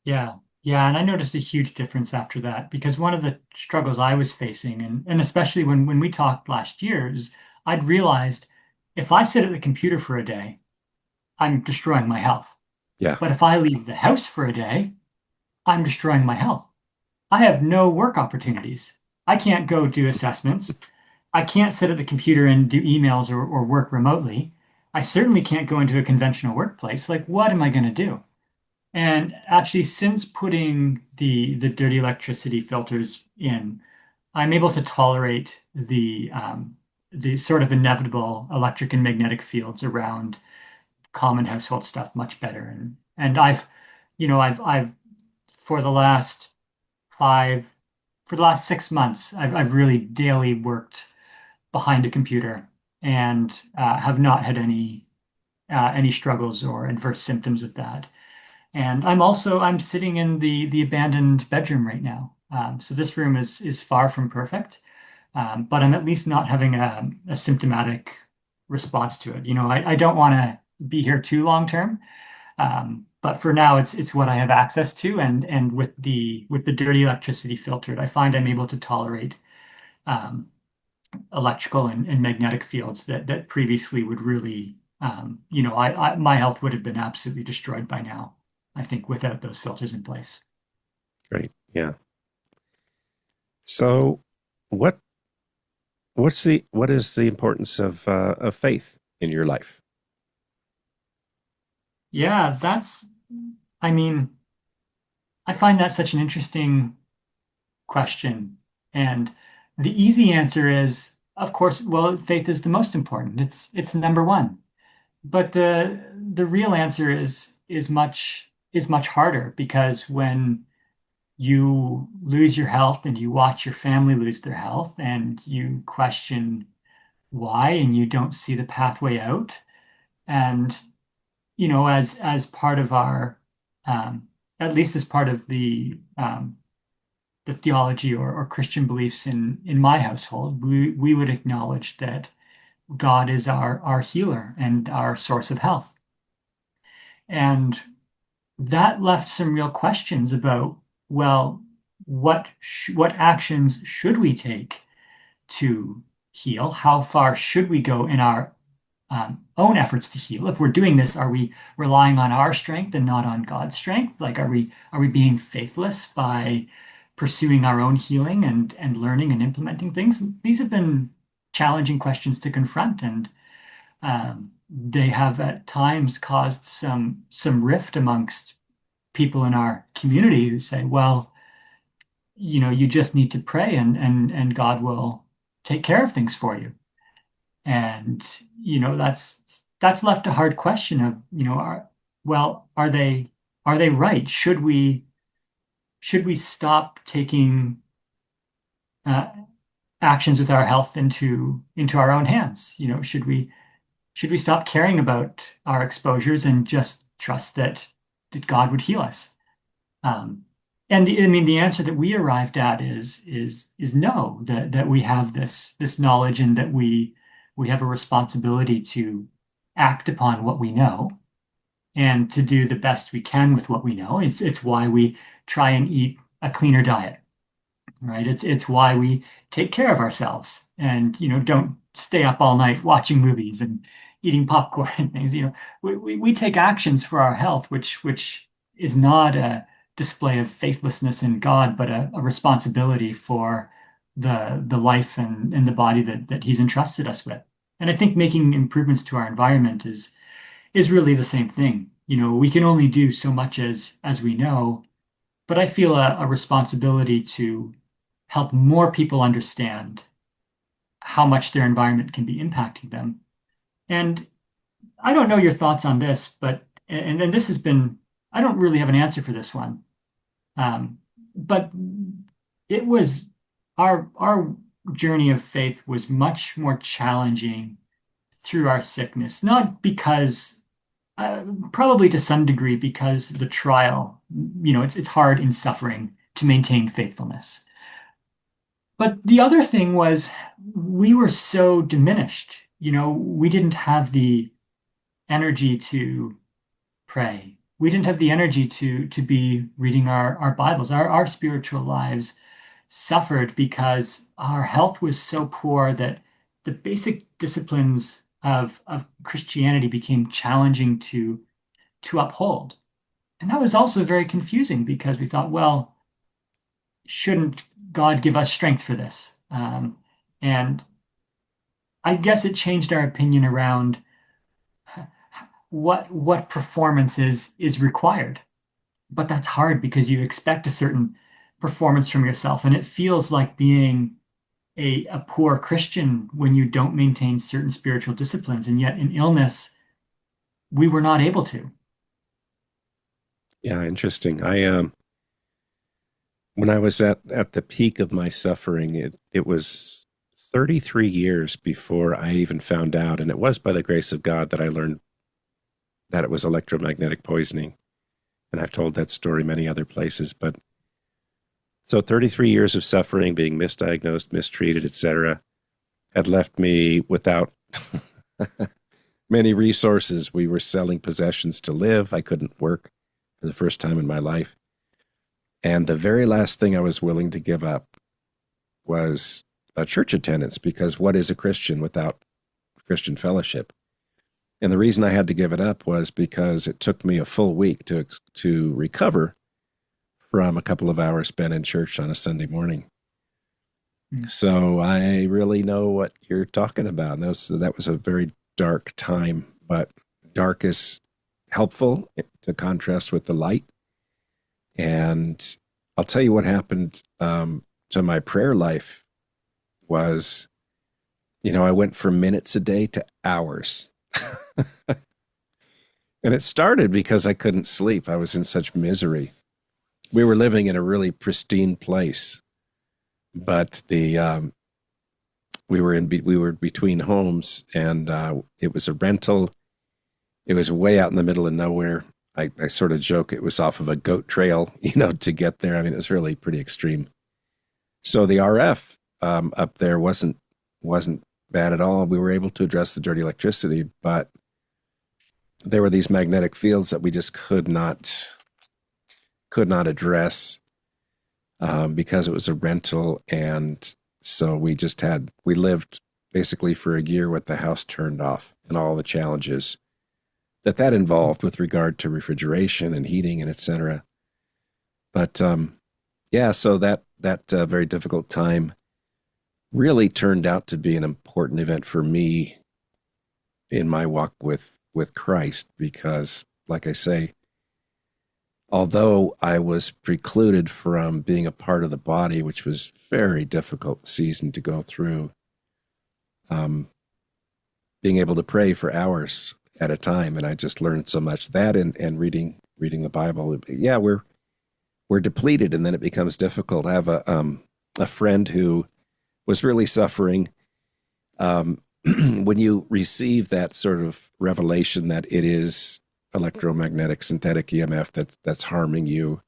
Speaker 2: Yeah. Yeah. And I noticed a huge difference after that because one of the struggles I was facing, and especially when we talked last year, is I'd realized if I sit at the computer for a day, I'm destroying my health.
Speaker 1: Yeah.
Speaker 2: But if I leave the house for a day, I'm destroying my health. I have no work opportunities. I can't go do assessments. I can't sit at the computer and do emails or work remotely. I certainly can't go into a conventional workplace. Like, what am I going to do? And actually, since putting the dirty electricity filters in, I'm able to tolerate the sort of inevitable electric and magnetic fields around common household stuff much better. And I've for the last five for the last 6 months, I've really daily worked behind a computer and have not had any struggles or adverse symptoms with that. And I'm sitting in the abandoned bedroom right now. So this room is far from perfect, but I'm at least not having a symptomatic response to it. I don't want to be here too long term, but for now it's what I have access to, and with the dirty electricity filtered, I find I'm able to tolerate um, electrical and magnetic fields that previously would really, my health would have been absolutely destroyed by now, I think, without those filters in place.
Speaker 1: Great. Yeah. So what what is the importance of faith in your life?
Speaker 2: Yeah, I mean, I find that such an interesting question. And the easy answer is, of course, well, faith is the most important. It's number one. But the real answer is much harder because you lose your health and you watch your family lose their health and you question why and you don't see the pathway out. And, as part of our, um, at least as part of the theology or Christian beliefs in my household, we would acknowledge that God is our healer and our source of health. And that left some real questions about, well, what actions should we take to heal? How far should we go in our own efforts to heal? If we're doing this, are we relying on our strength and not on God's strength? Like, are we being faithless by pursuing our own healing and learning and implementing things? These have been challenging questions to confront, and they have at times caused some rift amongst people in our community who say, well, you just need to pray and God will take care of things for you. And that's left a hard question of, are they right? Should we stop taking uh, actions with our health into our own hands? Should we stop caring about our exposures and just trust that God would heal us? Um, and the answer that we arrived at is no, that we have this knowledge and that we have a responsibility to act upon what we know and to do the best we can with what we know. It's why we try and eat a cleaner diet, right? It's why we take care of ourselves and don't stay up all night watching movies and eating popcorn and things. We take actions for our health, which is not a display of faithlessness in God, but a responsibility for the life and the body that He's entrusted us with. And I think making improvements to our environment is really the same thing. We can only do so much as we know, but I feel a responsibility to help more people understand how much their environment can be impacting them. And I don't know your thoughts on this, but and this has been, I don't really have an answer for this one. But it was our journey of faith was much more challenging through our sickness, not because probably to some degree because the trial, it's hard in suffering to maintain faithfulness. But the other thing was we were so diminished. We didn't have the energy to pray. We didn't have the energy to be reading our Bibles. Our spiritual lives suffered because our health was so poor that the basic disciplines of Christianity became challenging to uphold. And that was also very confusing because we thought, well, shouldn't God give us strength for this? And I guess it changed our opinion around what performance is required. But that's hard because you expect a certain performance from yourself, and it feels like being a poor Christian when you don't maintain certain spiritual disciplines. And yet in illness, we were not able to.
Speaker 1: Yeah, interesting. I when I was at the peak of my suffering, it was 33 years before I even found out, and it was by the grace of God that I learned that it was electromagnetic poisoning. And I've told that story many other places, but so 33 years of suffering, being misdiagnosed, mistreated, etc., had left me without many resources. We were selling possessions to live. I couldn't work for the first time in my life. And the very last thing I was willing to give up was a church attendance, because what is a Christian without Christian fellowship? And the reason I had to give it up was because it took me a full week to recover from a couple of hours spent in church on a Sunday morning. So I really know what you're talking about. And that was a very dark time, but dark is helpful to contrast with the light. And I'll tell you what happened to my prayer life was, I went from minutes a day to hours. And it started because I couldn't sleep. I was in such misery. we were living in a really pristine place, but the we were between homes, and it was a rental. It was way out in the middle of nowhere. I sort of joke it was off of a goat trail, to get there. I mean, it was really pretty extreme. So the RF up there wasn't bad at all. We were able to address the dirty electricity, but there were these magnetic fields that we just could not address because it was a rental, and so we lived basically for a year with the house turned off and all the challenges that involved with regard to refrigeration and heating and etc. But yeah, so that very difficult time really turned out to be an important event for me in my walk with Christ, because, like I say, although I was precluded from being a part of the body, which was very difficult season to go through, um, being able to pray for hours at a time, and I just learned so much that and reading the Bible. Yeah, we're depleted, and then it becomes difficult. I have a friend who was really suffering. Um, when you receive that sort of revelation that it is electromagnetic synthetic EMF that's harming you,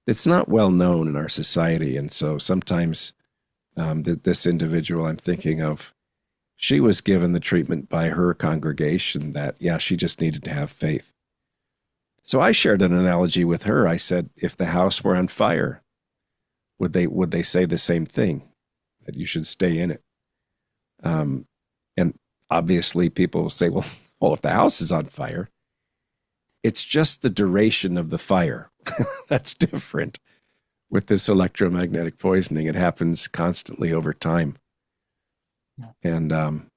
Speaker 1: it's not well known in our society, and so sometimes this individual I'm thinking of, she was given the treatment by her congregation that, yeah, she just needed to have faith. So I shared an analogy with her. I said, if the house were on fire, would they say the same thing, that you should stay in it? And obviously people will say, well, if the house is on fire, it's just the duration of the fire. That's different. With this electromagnetic poisoning, it happens constantly over time.
Speaker 2: Yeah.
Speaker 1: And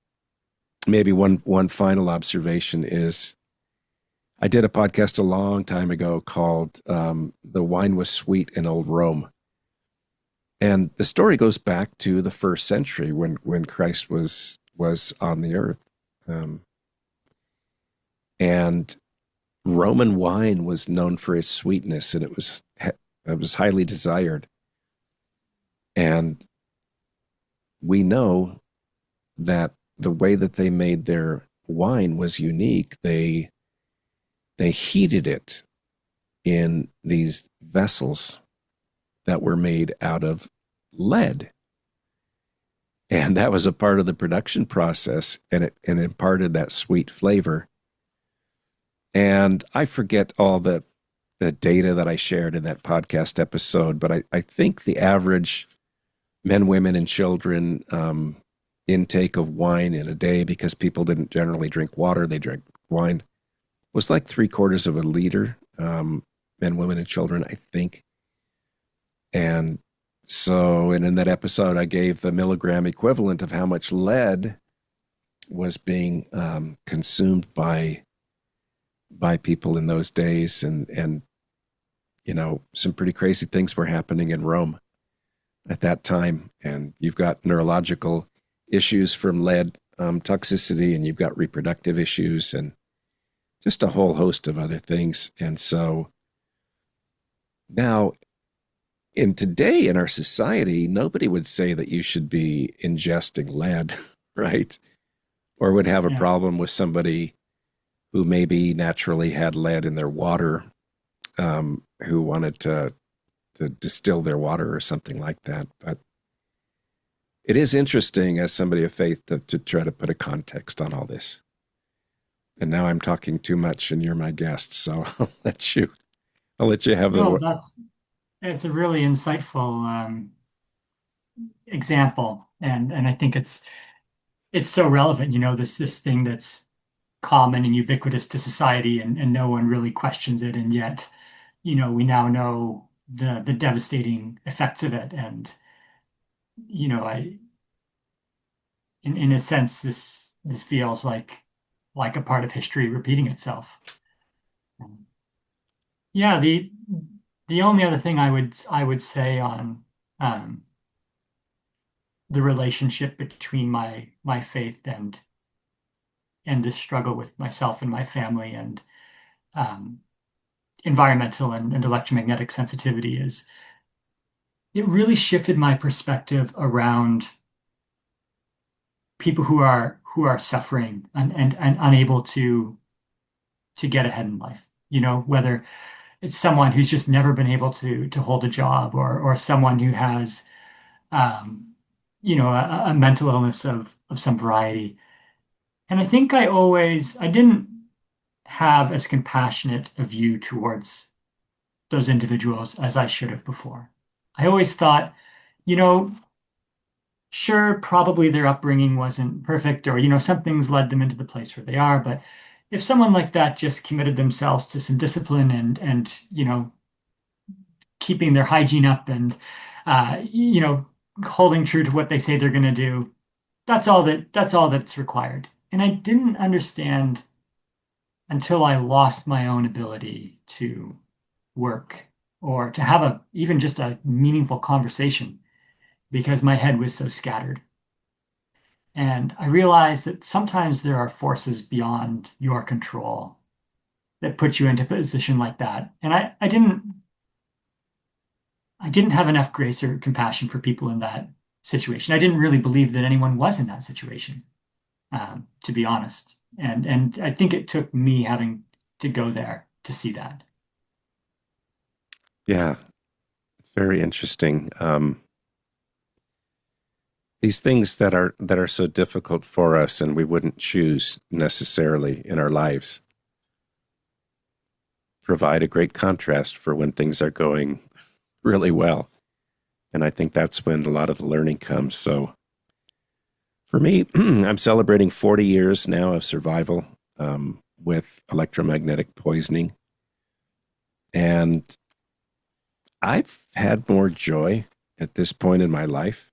Speaker 1: maybe one final observation is, I did a podcast a long time ago called "The Wine Was Sweet in Old Rome," and the story goes back to the first century when Christ was on the earth, and Roman wine was known for its sweetness, and it was highly desired. And we know that the way that they made their wine was unique. They heated it in these vessels that were made out of lead. And that was a part of the production process, and it imparted that sweet flavor. And I forget all the data that I shared in that podcast episode, but I think the average men, women, and children intake of wine in a day, because people didn't generally drink water, they drank wine, was like 3/4 of a liter, men, women, and children, I think. And so, and in that episode, I gave the milligram equivalent of how much lead was being consumed by people in those days, and some pretty crazy things were happening in Rome at that time. And you've got neurological issues from lead toxicity, and you've got reproductive issues, and just a whole host of other things. And so now, in today in our society, nobody would say that you should be ingesting lead, right? Or would have a
Speaker 2: Yeah.
Speaker 1: problem with somebody who maybe naturally had lead in their water, who wanted to distill their water or something like that. But it is interesting, as somebody of faith, to try to put a context on all this. And now I'm talking too much, and you're my guest, so I'll let you have
Speaker 2: No,
Speaker 1: the.
Speaker 2: it's a really insightful example, and I think it's so relevant. This thing that's common and ubiquitous to society, and no one really questions it, and yet we now know the devastating effects of it. And I in a sense, this feels like a part of history repeating itself. Yeah, the only other thing I would say on um, the relationship between my faith and this struggle with myself and my family, and um, environmental and electromagnetic sensitivity is it really shifted my perspective around people who are suffering and unable to get ahead in life. You know, whether it's someone who's just never been able to hold a job or someone who has um, a mental illness of some variety. And I think I didn't have as compassionate a view towards those individuals as I should have before. I always thought, you know, sure, probably their upbringing wasn't perfect, or, some things led them into the place where they are. But if someone like that just committed themselves to some discipline and keeping their hygiene up and, uh, you know, holding true to what they say they're going to do, that's all that's required. And I didn't understand until I lost my own ability to work or to have even just a meaningful conversation because my head was so scattered. And I realized that sometimes there are forces beyond your control that put you into a position like that. And I didn't have enough grace or compassion for people in that situation. I didn't really believe that anyone was in that situation, to be honest. And I think it took me having to go there to see that.
Speaker 1: Yeah, it's very interesting. These things that are so difficult for us and we wouldn't choose necessarily in our lives provide a great contrast for when things are going really well. And I think that's when a lot of the learning comes. So for me, I'm celebrating 40 years now of survival with electromagnetic poisoning. And I've had more joy at this point in my life.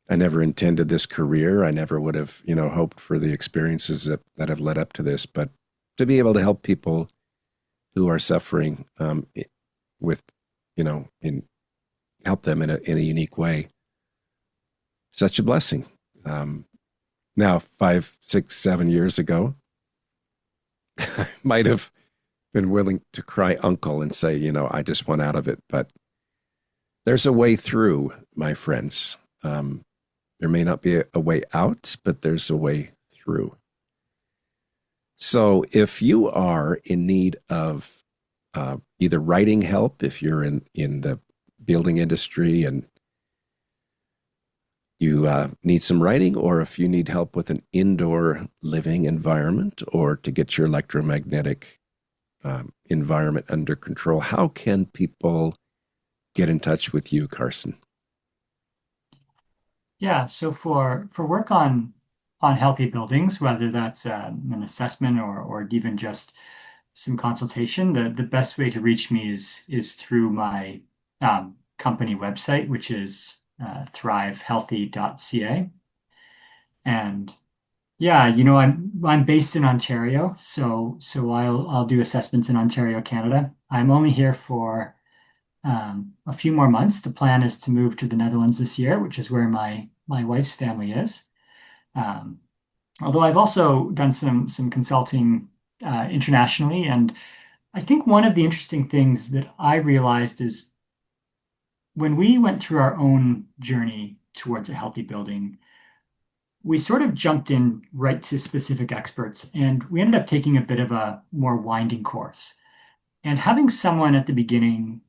Speaker 1: I never intended this career. I never would have, hoped for the experiences that have led up to this. But to be able to help people who are suffering with, in help them in a unique way, such a blessing. Now, 5, 6, 7 years ago, I might have been willing to cry uncle and say, I just want out of it. But there's a way through, my friends. There may not be a way out, but there's a way through. So if you are in need of either writing help, if you're in the building industry and you need some writing, or if you need help with an indoor living environment or to get your electromagnetic environment under control, how can people get in touch with you, Carson?
Speaker 2: Yeah, so for work on healthy buildings, whether that's an assessment or even just some consultation, the best way to reach me is through my company website, which is thrivehealthy.ca. And yeah, I'm based in Ontario, so I'll do assessments in Ontario, Canada. I'm only here for a few more months. The plan is to move to the Netherlands this year, which is where my wife's family is. Um, Although I've also done some consulting internationally, and I think one of the interesting things that I realized is when we went through our own journey towards a healthy building, we sort of jumped in right to specific experts, and we ended up taking a bit of a more winding course. And having someone at the beginning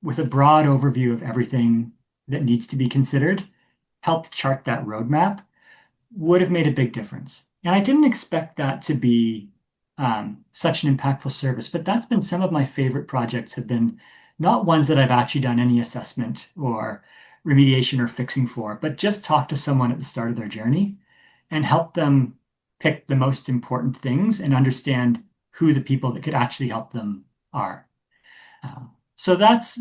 Speaker 2: with a broad overview of everything that needs to be considered help chart that roadmap would have made a big difference. And I didn't expect that to be such an impactful service, but that's been some of my favorite projects have been not ones that I've actually done any assessment or remediation or fixing for, but just talk to someone at the start of their journey and help them pick the most important things and understand who the people that could actually help them are. So that's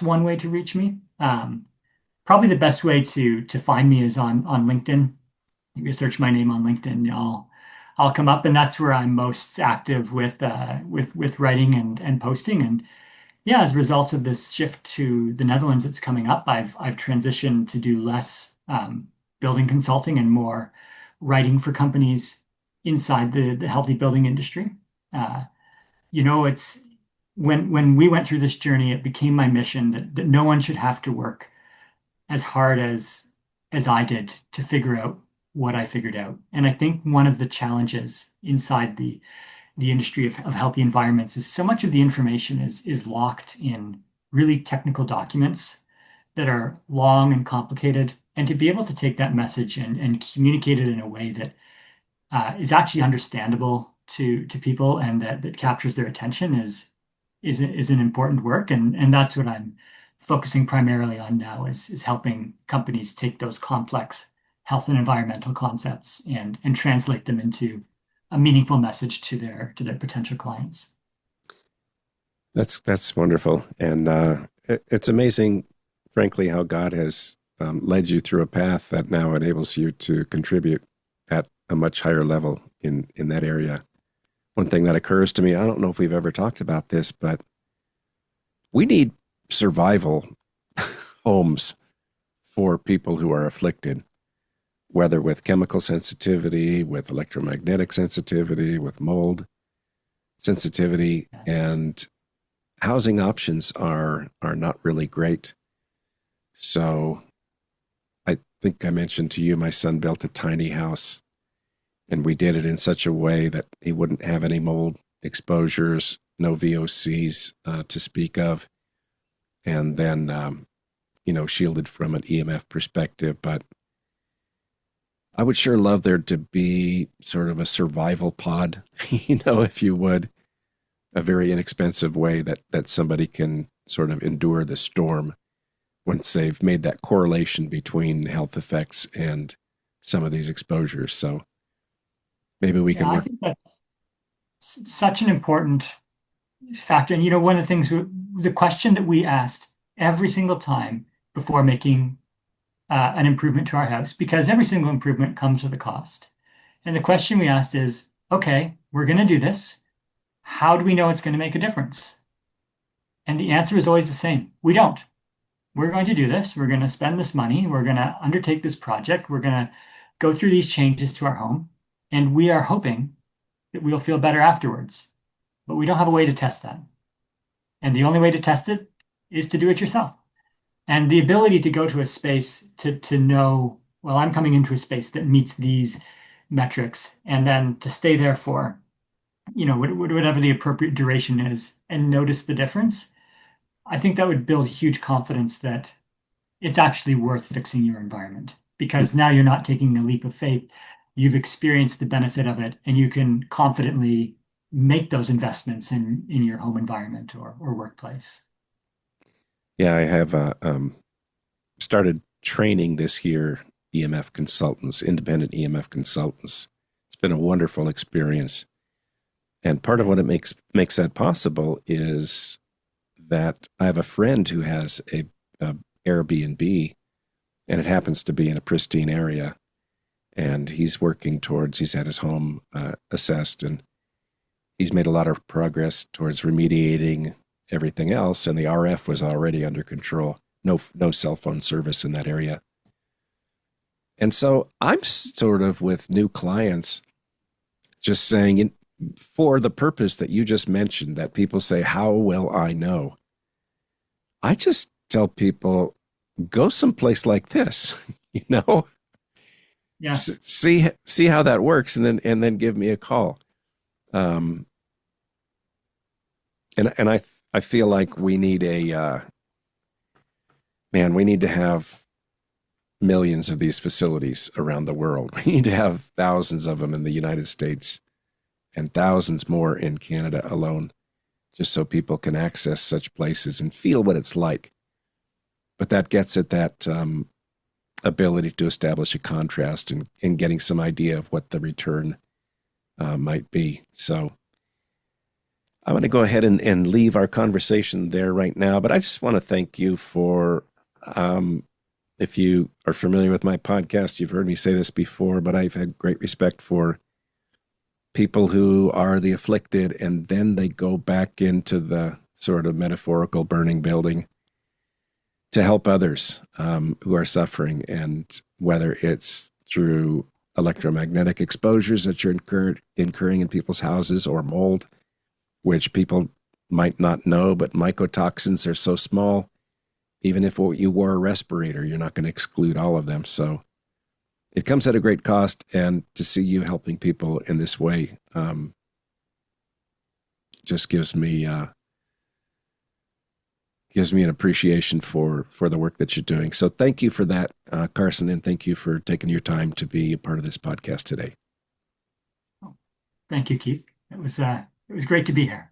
Speaker 2: one way to reach me. Probably the best way to find me is on LinkedIn. If you search my name on LinkedIn, I'll come up, and that's where I'm most active with writing and posting. And yeah, as a result of this shift to the Netherlands that's coming up, I've transitioned to do less building consulting and more writing for companies inside the healthy building industry. Uh, it's when we went through this journey, it became my mission that no one should have to work as hard as I did to figure out what I figured out. And I think one of the challenges inside the industry of healthy environments is so much of the information is locked in really technical documents that are long and complicated. And to be able to take that message and communicate it in a way that is actually understandable to people and that captures their attention is an important work. And that's what I'm focusing primarily on now is helping companies take those complex health and environmental concepts and translate them into a meaningful message to their potential clients.
Speaker 1: That's wonderful, and it's amazing, frankly, how God has led you through a path that now enables you to contribute at a much higher level in that area. One thing that occurs to me, I don't know if we've ever talked about this, but we need survival homes for people who are afflicted, whether with chemical sensitivity, with electromagnetic sensitivity, with mold sensitivity, and housing options are not really great. So I think I mentioned to you, my son built a tiny house, and we did it in such a way that he wouldn't have any mold exposures, no VOCs to speak of, and then shielded from an EMF perspective. But I would sure love there to be sort of a survival pod, if you would, a very inexpensive way that somebody can sort of endure the storm once they've made that correlation between health effects and some of these exposures. So maybe we
Speaker 2: Yeah,
Speaker 1: can
Speaker 2: I
Speaker 1: work.
Speaker 2: think that's such an important factor. And one of the things, the question that we asked every single time before making an improvement to our house, because every single improvement comes with a cost. And the question we asked is, okay, we're going to do this. How do we know it's going to make a difference? And the answer is always the same. We don't. We're going to do this. We're going to spend this money. We're going to undertake this project. We're going to go through these changes to our home. And we are hoping that we'll feel better afterwards. But we don't have a way to test that. And the only way to test it is to do it yourself. And the ability to go to a space to know, well, I'm coming into a space that meets these metrics, and then to stay there for, whatever the appropriate duration is and notice the difference. I think that would build huge confidence that it's actually worth fixing your environment because now you're not taking a leap of faith. You've experienced the benefit of it, and you can confidently make those investments in your home environment or workplace.
Speaker 1: Yeah, I have started training this year EMF consultants, independent EMF consultants. It's been a wonderful experience. And part of what it makes that possible is that I have a friend who has a Airbnb, and it happens to be in a pristine area. And he's had his home assessed, and he's made a lot of progress towards remediating everything else. And the RF was already under control. No cell phone service in that area. And so I'm sort of with new clients just saying, for the purpose that you just mentioned, that people say, how will I know? I just tell people, go someplace like this,
Speaker 2: Yeah.
Speaker 1: see how that works, and then give me a call. And I feel like we need we need to have millions of these facilities around the world. We need to have thousands of them in the United States and thousands more in Canada alone, just so people can access such places and feel what it's like. But that gets at that ability to establish a contrast and getting some idea of what the return might be. So I'm going to go ahead and leave our conversation there right now, but I just want to thank you for, if you are familiar with my podcast, you've heard me say this before, but I've had great respect for people who are the afflicted, and then they go back into the sort of metaphorical burning building to help others who are suffering. And whether it's through electromagnetic exposures that you're incurring in people's houses, or mold, which people might not know, but mycotoxins are so small. Even if you wore a respirator, you're not going to exclude all of them. So it comes at a great cost. And to see you helping people in this way just gives me an appreciation for the work that you're doing. So thank you for that, Carson, and thank you for taking your time to be a part of this podcast today.
Speaker 2: Thank you, Keith. It was great to be here.